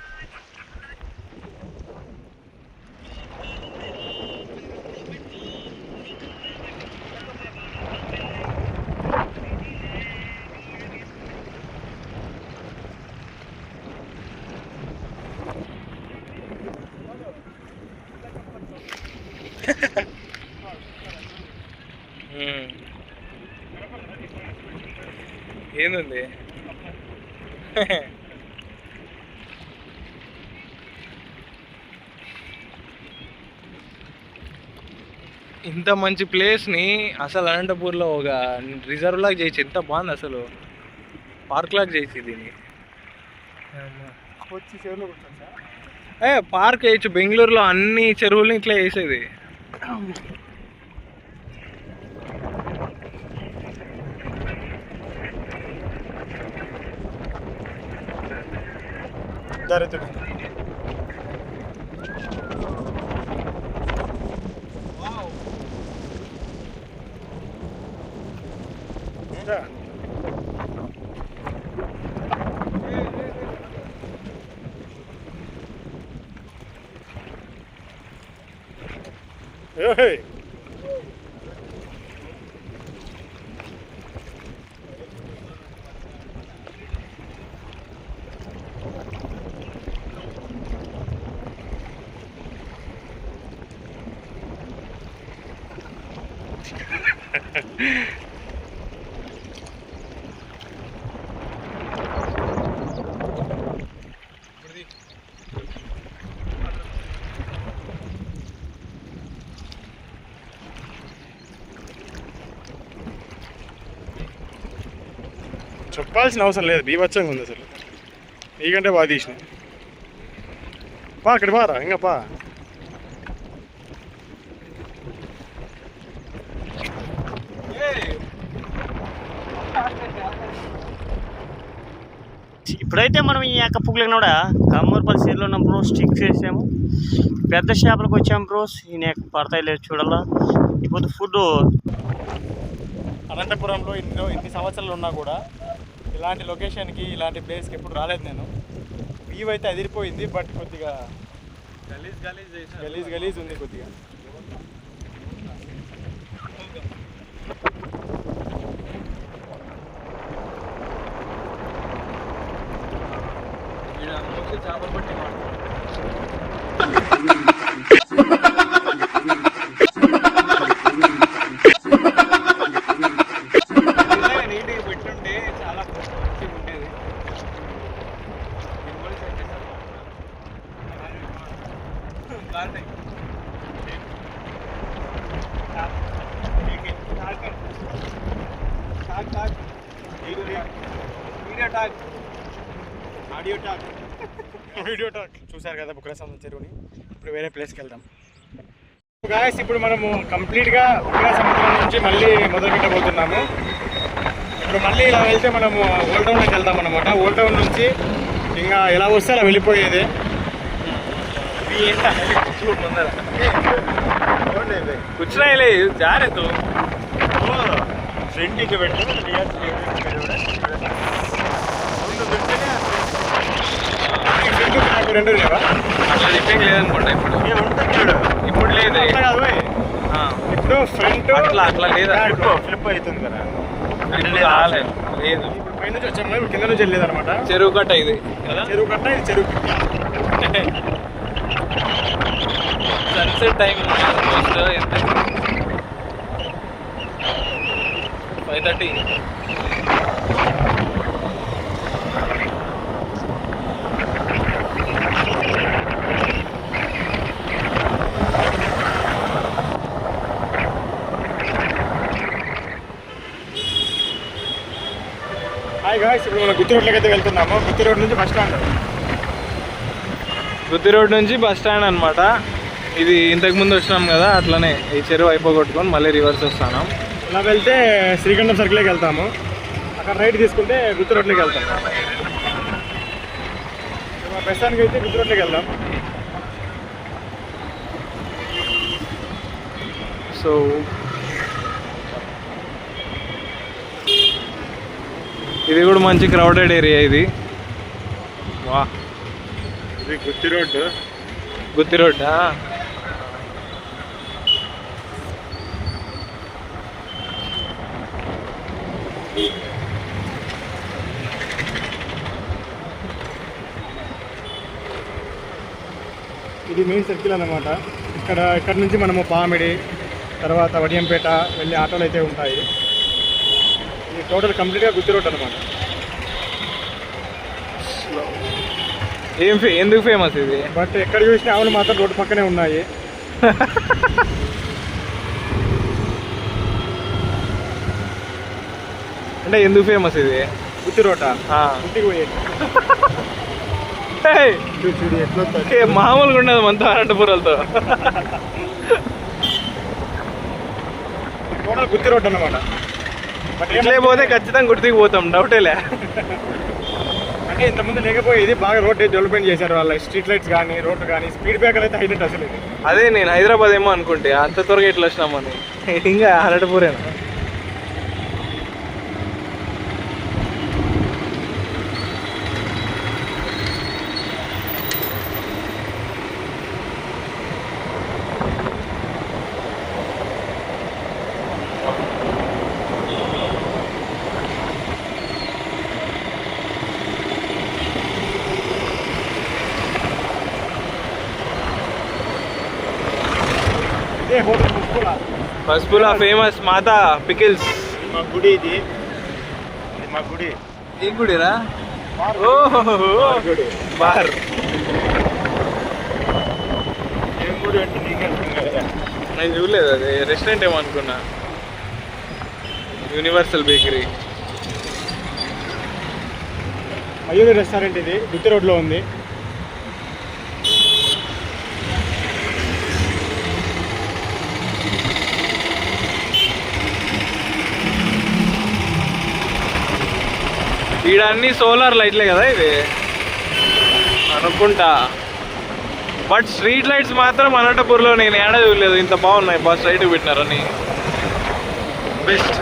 ఏంది ఇంత మంచి ప్లేస్ని అసలు అనంతపూర్లో ఒక రిజర్వ్ లాగా చేసి ఎంత బాగుంది, అసలు పార్క్ లాగా చేసి దీన్ని. పార్క్ వేయచ్చు, బెంగళూరులో అన్ని చెరువుల్ని ఇట్లా వేసేది. దరిద్రుడు. చెప్పాల్సిన అవసరం లేదు, బీభత్సంగా ఉంది అసలు. నీకంటే బాగా తీసిన పా, అక్కడ పారా ఇంకా పా. ఇప్పుడైతే మనం ఈ యొక్క పుగ్గులకు కూడా కమ్మూరుపల్లి సీర్లో ఉన్న బ్రో స్టిక్ చేసాము. పెద్ద చేపలకు వచ్చాము బ్రోస్. ఈ యొక్క పడతాయి లేదు చూడాలా. ఇప్పుడు ఫుడ్ అనంతపురంలో ఇన్ని సంవత్సరాలు ఉన్నా కూడా ఇలాంటి లొకేషన్కి, ఇలాంటి ప్లేస్కి ఎప్పుడు రాలేదు నేను. వ్యూ అయితే అదిరిపోయింది, బట్ కొద్దిగా గలీజ్ ఉంది కొద్దిగా. చేపలు పట్టి నీట్గా పెట్టుంటే చాలా మంచిగా ఉండేది. వీడియో టాక్ చూసారు కదా బుక్రాసం చెరువుని. ఇప్పుడు వేరే ప్లేస్కి వెళ్దాం గాయస్. ఇప్పుడు మనము కంప్లీట్గా బుక్రాసముద్రం నుంచి మళ్ళీ మొదలు పెట్టబోతున్నాము. ఇప్పుడు మళ్ళీ ఇలా వెళ్తే మనము ఓల్డ్ టౌన్లోకి వెళ్తాం అన్నమాట. ఓల్డ్ టౌన్ నుంచి ఇంకా ఎలా వస్తే అలా వెళ్ళిపోయేది. కూర్చున్నాయిలే జాగ్రత్త. ఫ్రంట్కి పెట్టు, రెండు లేవా? అట్లా చెప్పేకి లేదనుకుంటా ఇప్పుడు. ఇప్పుడు లేదు, ఇప్పుడు ఫ్రంట్ అట్లా లేదా, ఫ్లిప్ అవుతుంది కదా. రాలేదు, లేదు. ఇప్పుడు పై నుంచి వచ్చాము, ఇప్పుడు కింద నుంచి వెళ్ళలేదు అనమాట. చెరువు కట్ట ఇది, చెరువు కట్ట, ఇది చెరువు సన్సెట్ టైం ఆల్మోస్ట్ ఎంత 5:30. హాయ్ గాయ్స్, ఇప్పుడు మనం గుత్తి రోడ్లోకి అయితే వెళ్తున్నాము. గుత్తి రోడ్ నుంచి బస్ స్టాండ్. గుత్తి రోడ్ నుంచి బస్ స్టాండ్ అనమాట. ఇది ఇంతకుముందు వచ్చినాం కదా, అట్లనే ఈ చెరువు అయిపోగొట్టుకొని మళ్ళీ రివర్స్ వస్తున్నాం. ఇలా వెళ్తే శ్రీకంఠం సర్కిల్కి వెళ్తాము. అక్కడ రైట్ తీసుకుంటే గుత్తి రోడ్లోకి వెళ్తాం. బస్ స్టాండ్కి అయితే గుత్తి రోడ్లోకి వెళ్దాం. సో ఇది కూడా మంచి క్రౌడెడ్ ఏరియా ఇది. వా, ఇది గుత్తి రోడ్డు. గుత్తి రోడ్డా? ఇది మెయిన్ సర్కిల్ అన్నమాట. ఇక్కడ నుంచి మనము పామిడి, తర్వాత వడియంపేట వెళ్ళే ఆటోలు అయితే ఉంటాయి. ఇది టోటల్ కంప్లీట్గా గుత్తి రోడ్ అనమాట. ఎందుకు ఫేమస్ ఇది? బట్ ఎక్కడ చూసినా ఆవులు మాత్రం రోడ్డు పక్కనే ఉన్నాయి. అంటే ఎందుకు ఫేమస్ ఇది? గుత్తి రోడ్డా? ఇంటికి పోయేది. మామూలుగా ఉండదు మనతో అనంతపురాలతో. టోటల్ గుత్తి రోడ్ అన్నమాట. బట్ ఇట్లే పోతే ఖచ్చితంగా గుర్తికి పోతాం, డౌటేలే. అంటే ఇంతకుముందు లేకపోయేది, బాగా రోడ్ డెవలప్మెంట్ చేశారు వాళ్ళ. స్ట్రీట్ లైట్స్ కానీ, రోడ్డు కానీ, స్పీడ్ బ్రేకర్ అయితే హైలైట్ అసలు. అదే నేను హైదరాబాద్ ఏమో అనుకుంటే అంత త్వరగా ఇట్లా వచ్చినామని. ఇంకా అనంతపురేనా? ఇదే హోటల్ పుష్పులా. పసుపులా ఫేమస్ మాతా పికిల్స్. మా గుడి ఇది. మా గుడి. ఈ గుడిరా? ఓహో, బార్. ఏం గుడి అంటే నీకు అర్థం కదా. నేను చూడలేదు, అది రెస్టారెంట్ ఏమో అనుకున్నా. Universal bakery. మయూరి రెస్టారెంట్ ఇది గుత్తి రోడ్లో ఉంది. ఈడ అన్ని సోలార్ లైట్లే కదా ఇది అనుకుంటా. బట్ స్ట్రీట్ లైట్స్ మాత్రం అనంతపూర్లో నేను ఏడా చూడలేదు, ఇంత బాగున్నాయి. బస్ రైట్ పెట్టినారని. బెస్ట్.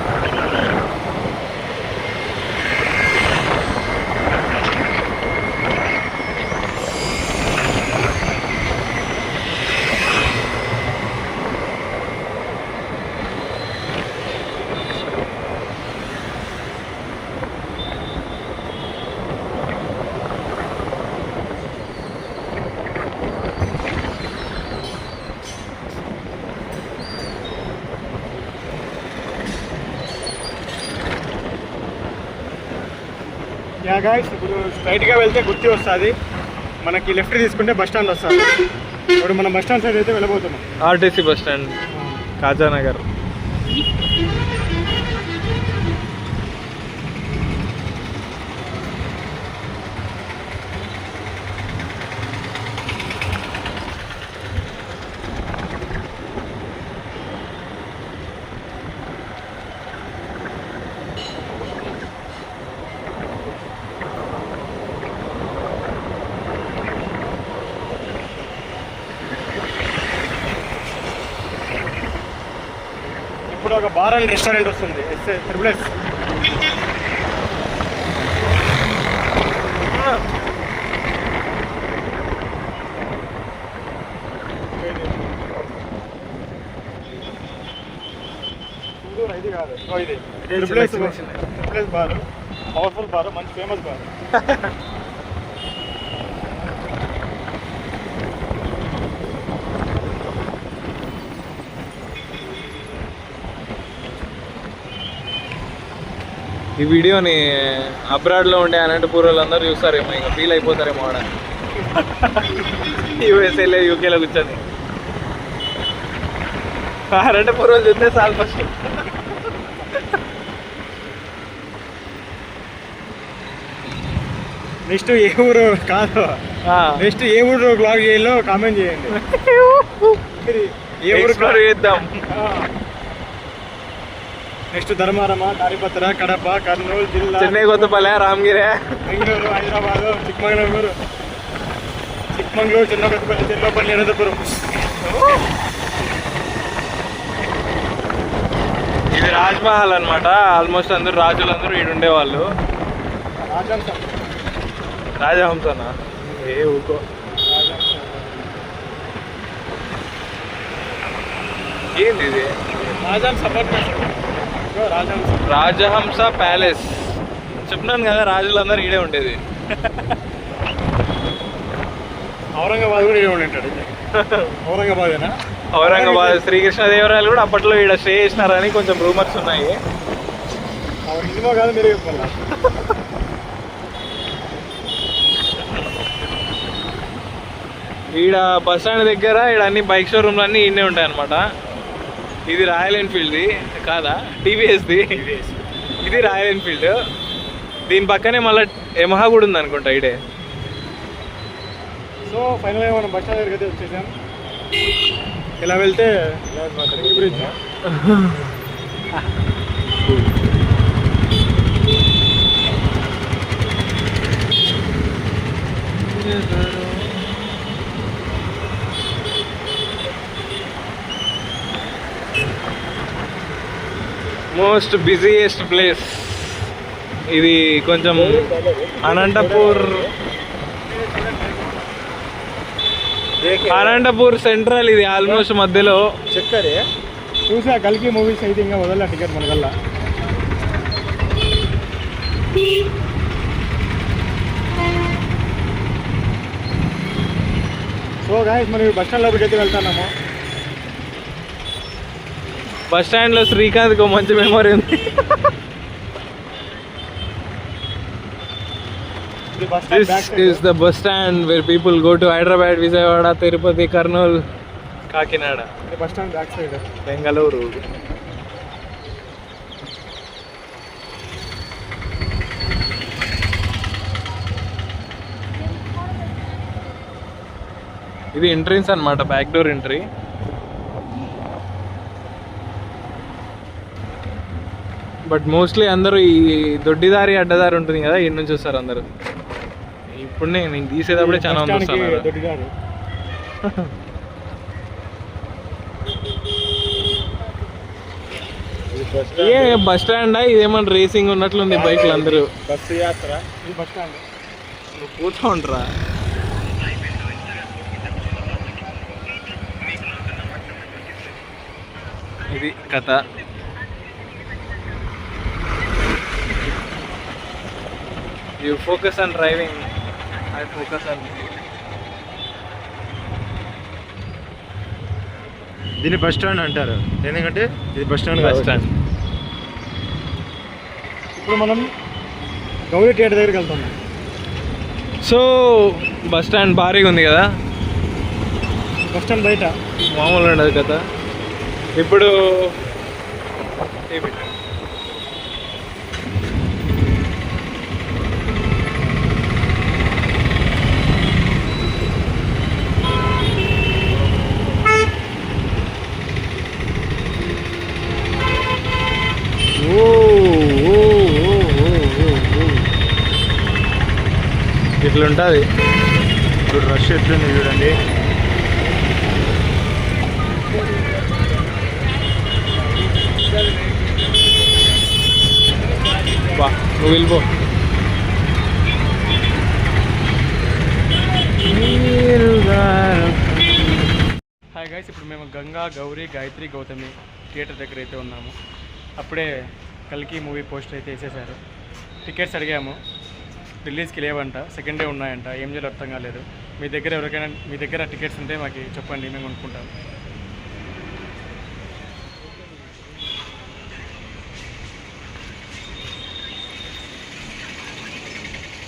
యా గాయ్స్, ఇప్పుడు స్ట్రైట్గా వెళ్తే గుత్తి వస్తుంది. మనకి లెఫ్ట్ తీసుకుంటే బస్ స్టాండ్ వస్తుంది. ఇప్పుడు మనం బస్ స్టాండ్ సైడ్ అయితే వెళ్ళబోతున్నాం. RTC bus stand, Kajanagar. ఇప్పుడు ఒక బార్ అండ్ రెస్టారెంట్ వస్తుంది. Triple S. ఇది కాదు, ఇది triple S bar. Powerful bar, మంచి ఫేమస్ బార్. ఈ వీడియోని అబ్రాడ్లో ఉండే అనంతపూర్ వాళ్ళందరూ చూస్తారేమో, ఇంకా ఫీల్ అయిపోతారేమో ఆడ యూఎస్ఏలో యూకేలో కూర్చొని. అనంతపూర్ వాళ్ళు చూస్తే చాలు ఫస్ట్. నెక్స్ట్ ఏ ఊరు కాదు, నెక్స్ట్ ఏ ఊరు బ్లాగ్ చేయాలో కామెంట్ చేయండి. ఏ ఊరు ఎక్స్ప్లోర్ చేద్దాం. నెక్స్ట్ ధర్మారమ, తాడిపత్ర, కడప, కర్నూలు జిల్లా, చెన్నై, కొత్తపల్లి, రామగిరి, బెంగళూరు, హైదరాబాద్, చిక్కమంగళూరు, చిన్న కొత్తపల్లి, చెర్లోపల్లి, అనంతపురం. ఇది రాజ్మహల్ అనమాట. ఆల్మోస్ట్ అందరూ రాజులందరూ ఈడు ఉండేవాళ్ళు. రాజహంసనా? ఏ ఊకో. ఏంది ఇది? రాజహంస ప్యాలెస్. చెప్తున్నాను కదా, రాజులందరూ ఈడే ఉండేది. ఔరంగాబాద్ కూడా ఈడే ఉంటాడు. ఔరంగాబాదేనా? ఔరంగాబాద్. శ్రీకృష్ణదేవరాయలు కూడా అప్పట్లో ఈడ స్టే చేసినారని కొంచెం రూమర్స్ ఉన్నాయి. సినిమా కాదు, మీరు చెప్పాలా? ఈడ బస్ స్టాండ్ దగ్గర ఈడ అన్ని బైక్ షోరూమ్లు అన్నీ ఈడనే ఉంటాయి అనమాట. ఇది రాయల్ ఎన్ఫీల్డ్ది కాదా? టీవీఎస్ది. ఇది రాయల్ ఎన్ఫీల్డ్. దీని పక్కనే మళ్ళీ యమహా కూడా ఉంది అనుకుంటా ఈడే. సో ఫైనల్గా మనం బస్ స్టాండ్ దగ్గరికి అయితే వచ్చేసాం. ఇలా వెళ్తే బ్రిడ్జ్. మోస్ట్ బిజీయెస్ట్ ప్లేస్ ఇది. కొంచెం అనంతపూర్ సెంట్రల్ ఇది ఆల్మోస్ట్ మధ్యలో. చెక్కరే చూసా కల్కి మూవీస్ అయితే ఇంకా వదల టికెట్ మనకల్లా. సో గాయస్ మనం బస్ స్టాండ్ లోపలికి అయితే వెళ్తున్నాము. బస్ స్టాండ్లో శ్రీకాంత్కి ఒక మంచి మెమరీ ఉంది. This is the bus stand where people go to Hyderabad, Vijayawada, Tirupati, Kurnool, Kakinada. Bus stand back side Bengaluru. ఇది ఎంట్రన్స్ అన్నమాట, back door entry. But mostly అందరూ ఈ దొడ్డిదారి అడ్డదారి ఉంటుంది కదా, ఇటు నుంచి వస్తారు అందరూ. ఇప్పుడు నేను తీసేటప్పుడే చాలా మంది వస్తున్నారు. ఏ బస్ స్టాండా ఇదేమన్నా రేసింగ్ ఉన్నట్లుంది బైక్లు అందరూ. బస్సు యాత్ర. ఇది బస్ స్టాండ్. నువ్వు కూర్చో ఉంటారా? ఇది కథ. You focus on driving, I focus on. దీన్ని బస్ స్టాండ్ అంటారు ఎందుకంటే ఇది బస్ స్టాండ్. Bus stand. ఇప్పుడు మనం గౌరీ థియేటర్ దగ్గరికి వెళ్తున్నాం. సో బస్ స్టాండ్ భారీగా ఉంది కదా, బస్ స్టాండ్ బయట మామూలు ఉండదు కదా. ఇప్పుడు ఇట్లుంటుంది. ఇప్పుడు రష్ ఎట్లుంది చూడండి. బా నువ్వు వెళ్ళిపో. హాయ్ గైస్, ఇప్పుడు మేము గంగా, గౌరీ, గాయత్రి, గౌతమి థియేటర్ దగ్గర అయితే ఉన్నాము. అప్పుడే కల్కి మూవీ పోస్టర్ అయితే వేసేసారు. టికెట్స్ అడిగాము, రిలీజ్కి లేవంట, సెకండ్ డే ఉన్నాయంట. ఏం చేయాలో అర్థం కాలేదు. మీ దగ్గర టికెట్స్ ఉంటే మాకు చెప్పండి, మేము కొనుక్కుంటాం.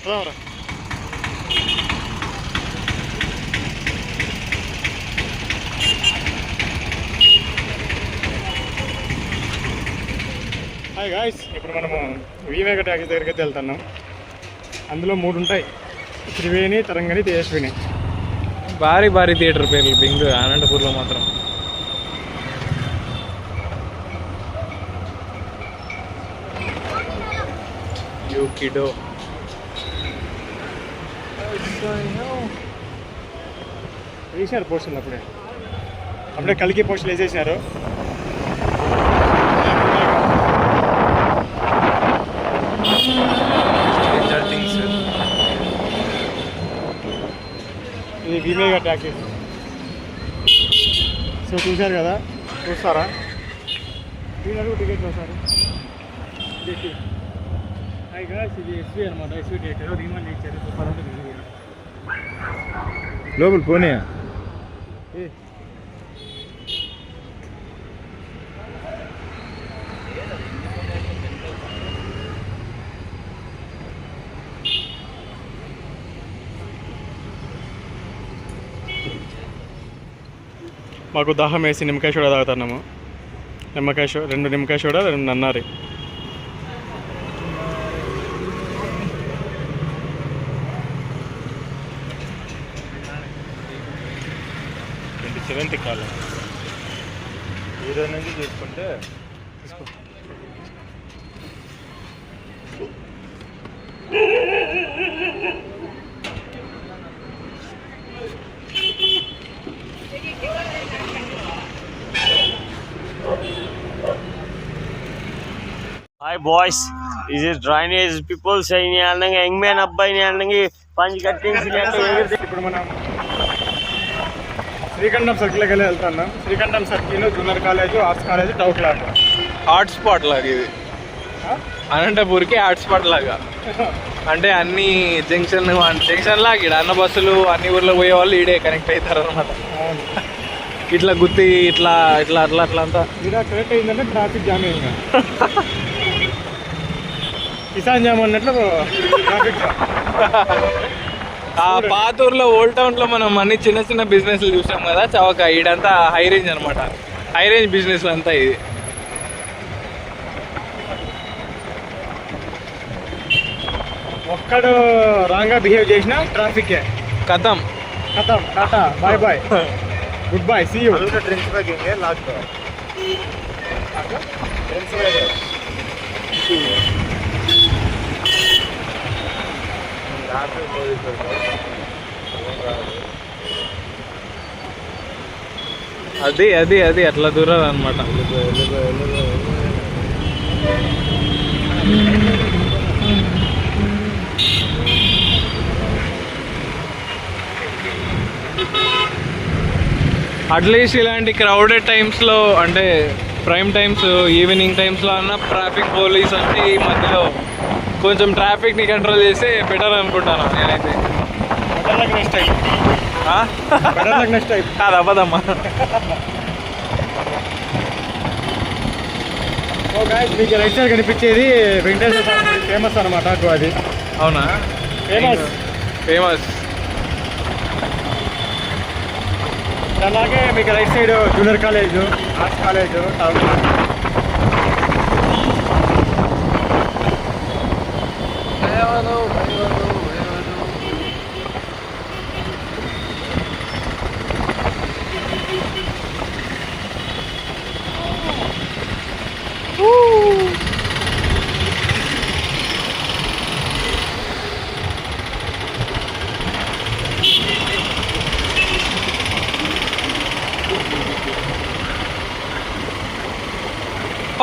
రావరా. హాయ్ గాయ్స్, ఇప్పుడు మనము వివేక ట్యాక్సీ దగ్గరికి అయితే వెళ్తున్నాం. అందులో 3 ఉంటాయి: త్రివేణి, తరంగణి, తేజస్విని. భారీ భారీ థియేటర్ పేర్లు బెంగళూరు అనంతపూర్లో మాత్రం. యూకిడో వేసారు పోస్టులు, అప్పుడే కలికి పోస్టులు వేసేసారు. ఇది వివేక ట్యాక్సీ. సో చూశారు కదా, చూస్తారా? వీళ్ళు టికెట్ వస్తారు. ఇది ఎస్వీ అనమాట, ఎస్వీ థియేటర్ రీమాండ్ ఇచ్చారు. సూపర్ ఉంటుంది. లోపల పోనీ. మాకు దాహం వేసి నిమ్మకాయ సోడా తాగుతున్నాము. 2 నిమ్మకాయ సోడా, 2 నన్నారి. సెవెంత్ కాలం ఈరోజు నుంచి చూసుకుంటే Hi boys, this is drainage people saying young man abbayni anangi punch cutting ఇప్పుడు మనం శ్రీకంఠం సర్కిల్కి వెళ్తున్నాం. Srikantam circle junior college, arts college, టౌట్ లాగా హాట్ స్పాట్ లాగా ఇది. అనంతపూర్కి హాట్ స్పాట్ లాగా అంటే అన్ని జంక్షన్ లాగా ఇక్కడ అన్న బస్సులు అన్ని ఊర్లో పోయే వాళ్ళు ఈడే కనెక్ట్ అవుతారు అనమాట. ఇట్లా గుత్తి ఇట్లా ఇట్లా అట్లా అట్లా అంతా ఇలా కరెక్ట్ అయిందంటే ట్రాఫిక్ జామ్ అయింది. కిసాన్ జామ్ అన్నట్లు ట్రాఫిక్ జామ్. ఆ పాతూరులో ఓల్డ్ టౌన్లో మనం అన్ని చిన్న చిన్న బిజినెస్లు చూసాం కదా, చవక. ఈడంతా హై రేంజ్ అనమాట, హై రేంజ్ బిజినెస్ అంతా ఇది. ఒక్కడు రాంగ్గా బిహేవ్ చేసినా ట్రాఫికే కథం. టాటా bye bye, good boy, see you. Drinks bag ఇంకే లాస్ట్ డ్రింక్స్ బ్యాగ్ అది అది అది అట్లా దూరాలు అనమాట. అట్లీస్ట్ ఇలాంటి క్రౌడెడ్ టైమ్స్లో అంటే ప్రైమ్ టైమ్స్, ఈవినింగ్ టైమ్స్లో అన్న ట్రాఫిక్ పోలీస్ వచ్చి ఈ మధ్యలో కొంచెం ట్రాఫిక్ని కంట్రోల్ చేస్తే బెటర్ అనుకుంటాను నేనైతే. కాదు అవ్వదమ్మా. మీకు రైట్ సైడ్ కనిపించేది వెంకటేశ్వర స్వామి ఫేమస్ అనమాట. అది అవునా? Famous famous. అలాగే మీకు right side junior college, arts college, town.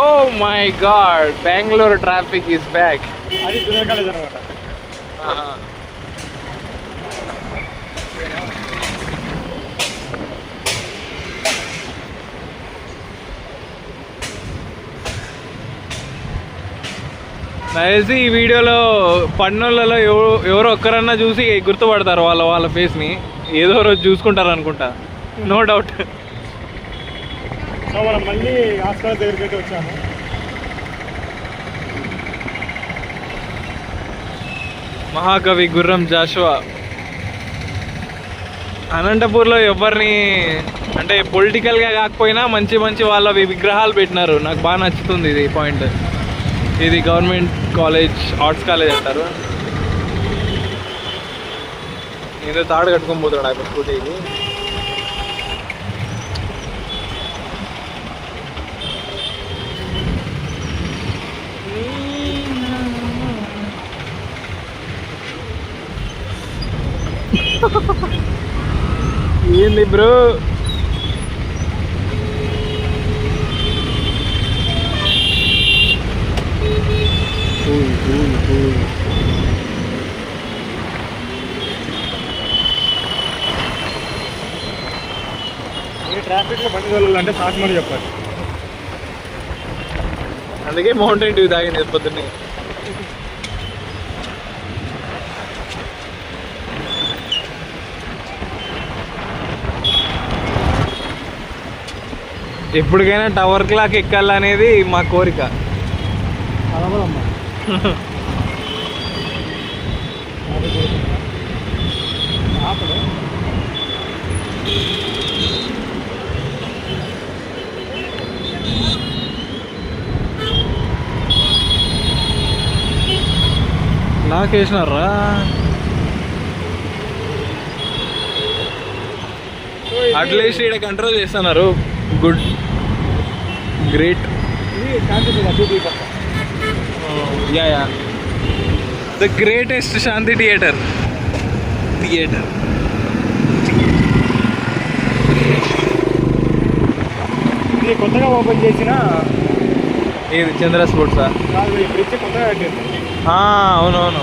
Oh my god, Bangalore traffic is back. అది జూనియర్ కాలేజ్ అనమాట. తెలిసి ఈ వీడియోలో పన్నులలో ఎవరో ఒక్కరన్నా చూసి గుర్తుపడతారు వాళ్ళ ఫేస్ని. ఏదో రోజు చూసుకుంటారు అనుకుంటా, నో డౌట్. సో మనం మళ్ళీ హాస్పిటల్ దగ్గరికి అయితే వచ్చాము. మహాకవి గుర్రం జాషువా. అనంతపూర్లో ఎవరిని అంటే పొలిటికల్గా కాకపోయినా మంచి మంచి వాళ్ళ విగ్రహాలు పెట్టినారు. నాకు బాగా నచ్చుతుంది ఇది పాయింట్. ఇది గవర్నమెంట్ కాలేజ్, ఆర్ట్స్ కాలేజ్ అంటారు. ఏదో తాడు కట్టుకొని పోతున్నాడు ఆయన స్కూటీకి. ఏంది బ్రో? ట్రాఫిక్లో బండి తోలాలంటే సాక్షి చెప్పాలి. అందుకే మౌంటైన్ డ్యూ తాగింది పొద్దున్నే. ఎప్పటికైనా టవర్ క్లాక్ ఎక్కాలనేది మా కోరిక. లాక్ వేసినారా? అట్లీస్ట్ ఇక్కడ కంట్రోల్ చేస్తున్నారు. Good, great. Yeah the greatest Shanti theatre. ఇది కొత్తగా ఓపెన్ చేసిన ఇది చంద్ర స్పోర్ట్సా? బ్రిడ్జ్ కొత్తగా కట్టింది. అవునవును,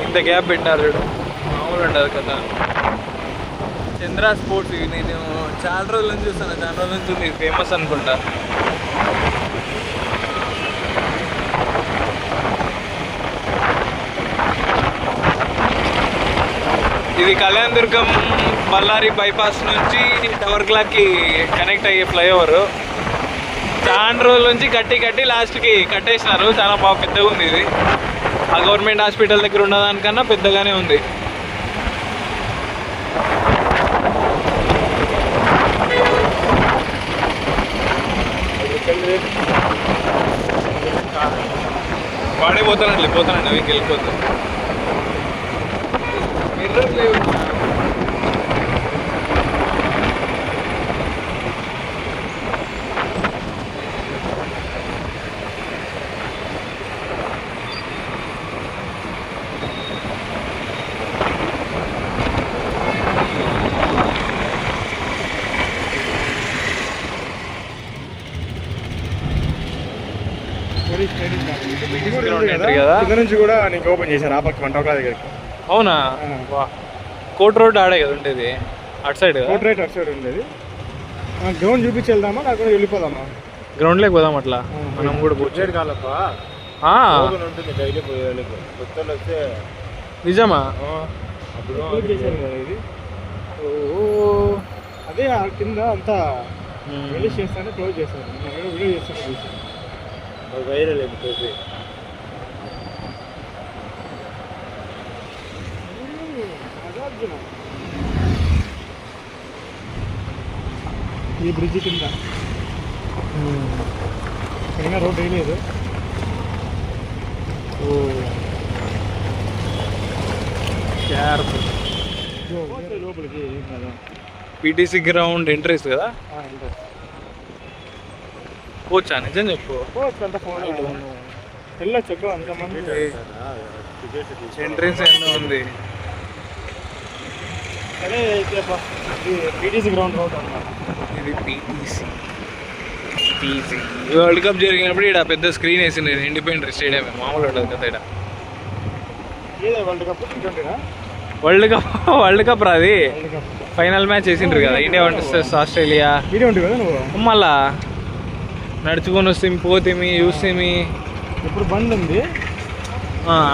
ఇంత గ్యాప్ పెట్టారు చూడు, మామూలు ఉండదు కదా. చంద్ర స్పోర్ట్స్ నేను చాలా రోజుల నుంచి చూస్తాను, చాలా రోజుల నుంచి ఉంది. ఫేమస్ అనుకుంటా. ఇది కళ్యాణ్ దుర్గం బళ్ళారి బైపాస్ నుంచి టవర్ క్లాక్కి కనెక్ట్ అయ్యే ఫ్లైఓవర్. చాలా రోజుల నుంచి కట్టి లాస్ట్కి కట్టేసినారు. చాలా బాగా పెద్దగా ఉంది ఇది. ఆ గవర్నమెంట్ హాస్పిటల్ దగ్గర ఉన్నదానికన్నా పెద్దగానే ఉంది. వాడే పోతానండి అవి వెళ్ళిపోతాం. మిర్రర్ లేవు. ఇక్కడ నుంచి కూడా నీకు ఓపెన్ చేశారు ఆ పక్క మంటోకా దగ్గరికి. అవునా? కోట్ రోడ్ ఆడే కదా ఉండేది, అటు సైడ్. కోట్ రైట్ అటు సైడ్ ఉండేది. గ్రౌండ్ చూపించి వెళ్దామా లేకపోతే వెళ్ళిపోదామా? గ్రౌండ్లోకి పోదాం అట్లా. మనం కూడా వచ్చేది కాలప్పా ఉంటుంది డైలీ పోయేది. కొత్తలో వస్తే నిజమా? అప్పుడు చేశారు కదా ఇది. అదే ఆ కింద అంతా రిలీజ్ చేస్తానే క్లోజ్ చేశారు. వీడియో చేస్తాను వైరల్ అయింది చూసి. ఈ బ్రిడ్జ్ కింద పైన రోడ్ వేయలేదు. లోపలికి పీటీసీ గ్రౌండ్ ఎంట్రీస్ కదా. పోవచ్చా? నిజం చెప్పు. అంత ఫోన్ వెళ్ళొచ్చు అంతమంది. ఎంట్రీస్ ఎన్నో ఉంది. సరే అయితే ఇది పీటీసీ గ్రౌండ్ రోడ్ అన్నమాట. ఇది పీటీసీ వరల్డ్ కప్ జరిగినప్పుడు ఇక్కడ పెద్ద స్క్రీన్ వేసింది. ఇండిపెండెన్స్ స్టేడియం మామూలు ఉండదు కదా ఇక్కడ. World cup T20 world cup రాది. ఫైనల్ మ్యాచ్ వేసిండ్రు కదా ఇండియా వర్సెస్ ఆస్ట్రేలియా. T20 కదా నువ్వు మళ్ళా నడుచుకొని వస్తే పోతేమి చూస్తేమి. ఇప్పుడు బండి ఉంది,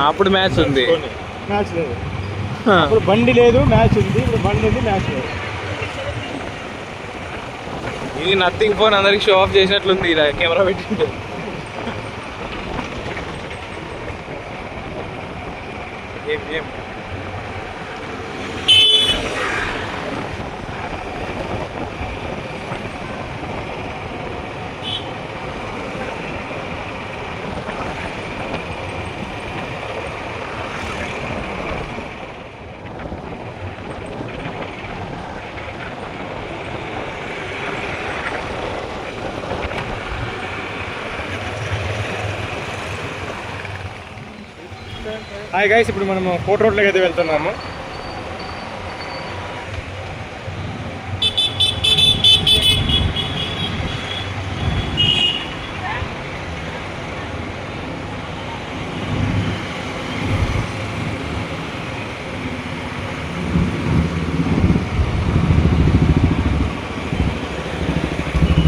అప్పుడు మ్యాచ్ ఉంది. మ్యాచ్ లేదు. ఇప్పుడు బండి లేదు, మ్యాచ్ ఉంది. ఇప్పుడు బండి ఉంది, మ్యాచ్ లేదు. ఇది నథింగ్ ఫోన్ అందరికి షో ఆఫ్ చేసినట్లుంది ఇలా కెమెరా పెట్టింది. ఏం హాయ్ గైస్, ఇప్పుడు మనము కోట్ రోడ్లోకి అయితే వెళ్తున్నాము.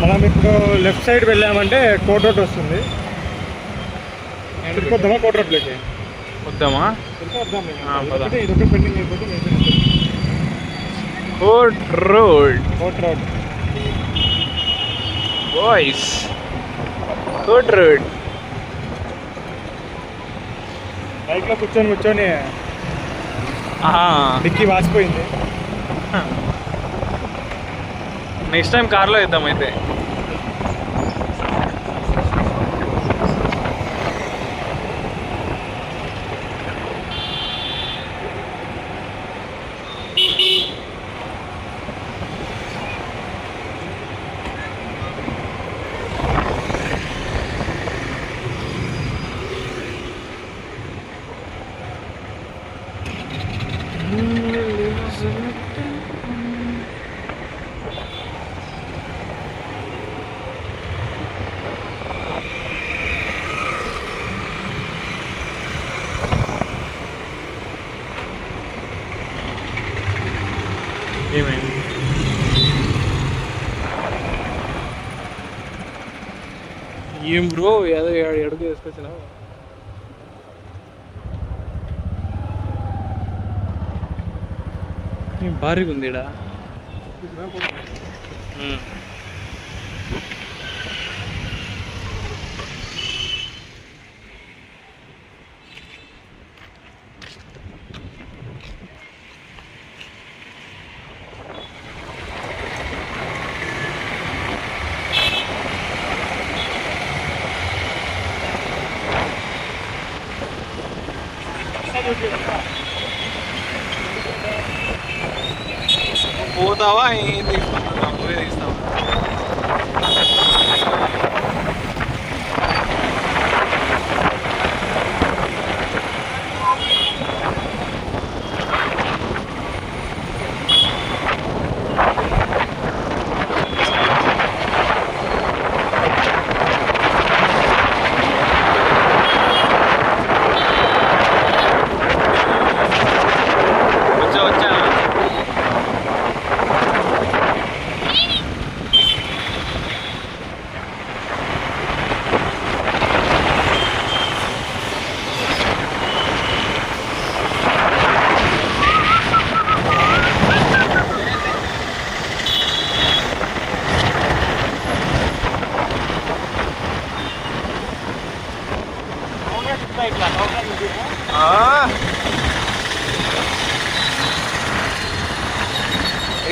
మనం ఇప్పుడు లెఫ్ట్ సైడ్ వెళ్ళామంటే కోట్ రోడ్ వస్తుంది. వెళ్ళిపోద్దామా కోట్ రోడ్లోకి? వద్దామా? ఇది ఒకటి పెండింగ్ అయిపోతే court road court road boys. Court road బైక్లో కూర్చొని డిక్కీ వాసిపోయింది. నెక్స్ట్ టైం కార్లో వేద్దాం అయితే. ఏమైంది? ఏం బ్రో, ఏదో అడుగు తీసుకొచ్చినా? భారీగా ఉంది ఈడ. పోతావా? ఏం తీసుకుంటా? నువ్వే తీస్తావా? వచ్చాను.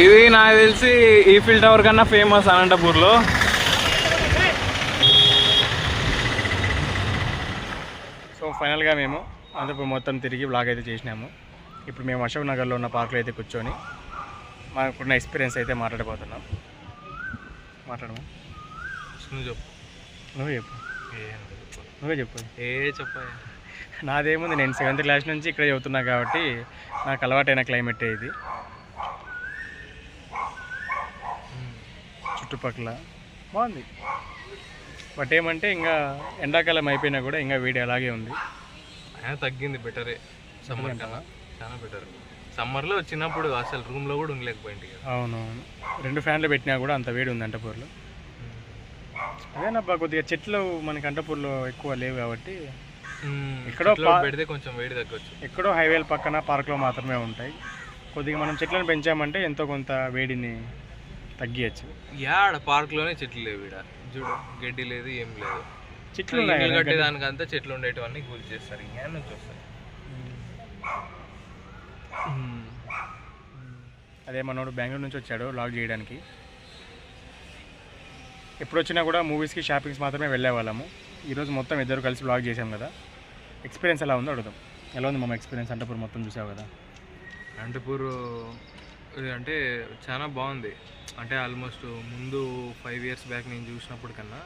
ఇది నాకు తెలిసి ఈఫిల్ టవర్ కన్నా ఫేమస్ అనంతపూర్లో. సో ఫైనల్గా మేము అనంతపూర్ మొత్తం తిరిగి వ్లాగ్ అయితే చేసినాము. ఇప్పుడు మేము అశోక్ నగర్లో ఉన్న పార్క్లో అయితే కూర్చొని మాకున్న ఎక్స్పీరియన్స్ అయితే మాట్లాడబోతున్నాం. మాట్లాడము. నువ్వు చెప్పు. నువ్వే చెప్పు. చెప్పాయి. నాదేముంది, నేను 7th క్లాస్ నుంచి ఇక్కడే చదువుతున్నా కాబట్టి నాకు అలవాటైన క్లైమేటే ఇది. చుట్టుపక్కల బాగుంది. బట్ ఏమంటే ఇంకా ఎండాకాలం అయిపోయినా కూడా ఇంకా వేడి అలాగే ఉంది. అయినా తగ్గింది, బెటరే సమ్మర్ కన్నా, చాలా బెటర్. సమ్మర్లో వచ్చినప్పుడు అసలు రూమ్లో కూడా ఉండలేకపోయింది. అవునవును, 2 ఫ్యాన్లు పెట్టినా కూడా అంత వేడి ఉంది అనంతపూర్లో. అదేనబ్బా, కొద్దిగా చెట్లు మనకి అనంతపూర్లో ఎక్కువ లేవు కాబట్టి ఎక్కడో పెడితే కొంచెం వేడి తగ్గొచ్చు. ఎక్కడో హైవేల పక్కన పార్క్లో మాత్రమే ఉంటాయి. కొద్దిగా మనం చెట్లను పెంచామంటే ఎంతో కొంత వేడిని తగ్గియచ్చు. యాడ పార్క్లోనే చెట్లు లేవు ఈడ, చూడు, గడ్డి లేదు, ఏం లేదు. చెట్లు కట్టేదానికంతా చెట్లు ఉండేటివన్నీ కూల్ చేస్తారు. ఇంకా నుంచి వస్తాయి. అదే మనోడు బెంగళూరు నుంచి వచ్చాడు లాగ్ చేయడానికి. ఎప్పుడు వచ్చినా కూడా మూవీస్కి షాపింగ్స్ మాత్రమే వెళ్ళేవాళ్ళము. ఈరోజు మొత్తం ఇద్దరు కలిసి బ్లాగ్ చేసాం కదా, ఎక్స్పీరియన్స్ ఎలా ఉందో అడుగుదాం. ఎలా ఉంది మా ఎక్స్పీరియన్స్? అనంతపూర్ మొత్తం చూసావు కదా. అనంతపూర్ అంటే చాలా బాగుంది. అంటే ఆల్మోస్ట్ ముందు 5 years బ్యాక్ నేను చూసినప్పుడు కన్నా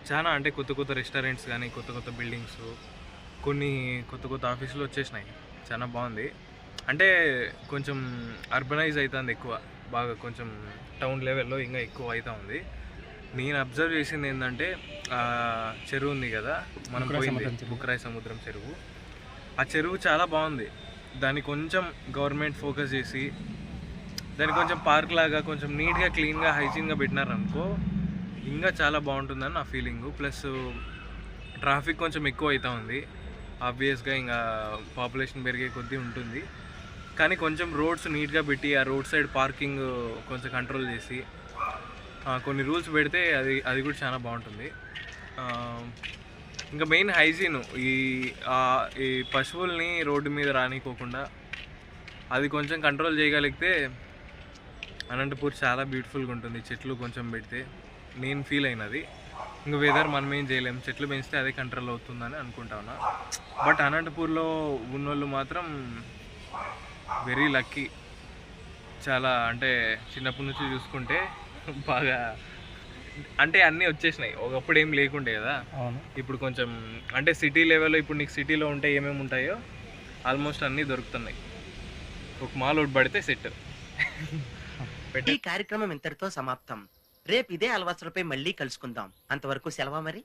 చాలా అంటే కొత్త కొత్త రెస్టారెంట్స్ కానీ కొత్త కొత్త బిల్డింగ్స్ కొన్ని కొత్త కొత్త ఆఫీసులు వచ్చేసినాయి. చాలా బాగుంది. అంటే కొంచెం అర్బనైజ్ అవుతుంది ఎక్కువ, బాగా కొంచెం టౌన్ లెవెల్లో ఇంకా ఎక్కువ అవుతూ ఉంది. నేను అబ్జర్వ్ చేసింది ఏంటంటే చెరువు ఉంది కదా మనం పోయింది, బుక్కరాయి సముద్రం చెరువు. ఆ చెరువు చాలా బాగుంది. దాన్ని కొంచెం గవర్నమెంట్ ఫోకస్ చేసి దాన్ని కొంచెం పార్క్ లాగా కొంచెం నీట్గా క్లీన్గా హైజీన్గా పెట్టినారనుకో ఇంకా చాలా బాగుంటుందని నా ఫీలింగు. ప్లస్ ట్రాఫిక్ కొంచెం ఎక్కువ అవుతూ ఉంది. ఆబ్వియస్గా ఇంకా పాపులేషన్ పెరిగే కొద్దీ ఉంటుంది. కానీ కొంచెం రోడ్స్ నీట్గా పెట్టి ఆ రోడ్ సైడ్ పార్కింగ్ కొంచెం కంట్రోల్ చేసి కొన్ని రూల్స్ పెడితే అది కూడా చాలా బాగుంటుంది. ఇంకా మెయిన్ హైజీను, ఈ పశువుల్ని రోడ్డు మీద రానికోకుండా అది కొంచెం కంట్రోల్ చేయగలిగితే అనంతపూర్ చాలా బ్యూటిఫుల్గా ఉంటుంది. చెట్లు కొంచెం పెడితే నేను ఫీల్ అయినది. ఇంకా వెదర్ మనం ఏం చేయలేము, చెట్లు పెంచితే అదే కంట్రోల్ అవుతుందని అనుకుంటా ఉన్నా. బట్ అనంతపూర్లో ఉన్నోళ్ళు మాత్రం వెరీ లక్కీ. చాలా అంటే చిన్నప్పటి నుంచి చూసుకుంటే బాగా అంటే అన్నీ వచ్చేసినాయి. ఒకప్పుడు ఏం లేకుండే కదా, ఇప్పుడు కొంచెం అంటే సిటీ లెవెల్లో ఇప్పుడు నీకు సిటీలో ఉంటే ఏమేమి ఉంటాయో ఆల్మోస్ట్ అన్నీ దొరుకుతున్నాయి. ఒక మాల్ ఒకటి పడితే సెట్. ఈ కార్యక్రమం ఇంతటితో సమాప్తం. రేపు ఇదే అలవాసులపై మళ్ళీ కలుసుకుందాం. అంతవరకు సెలవా మరి.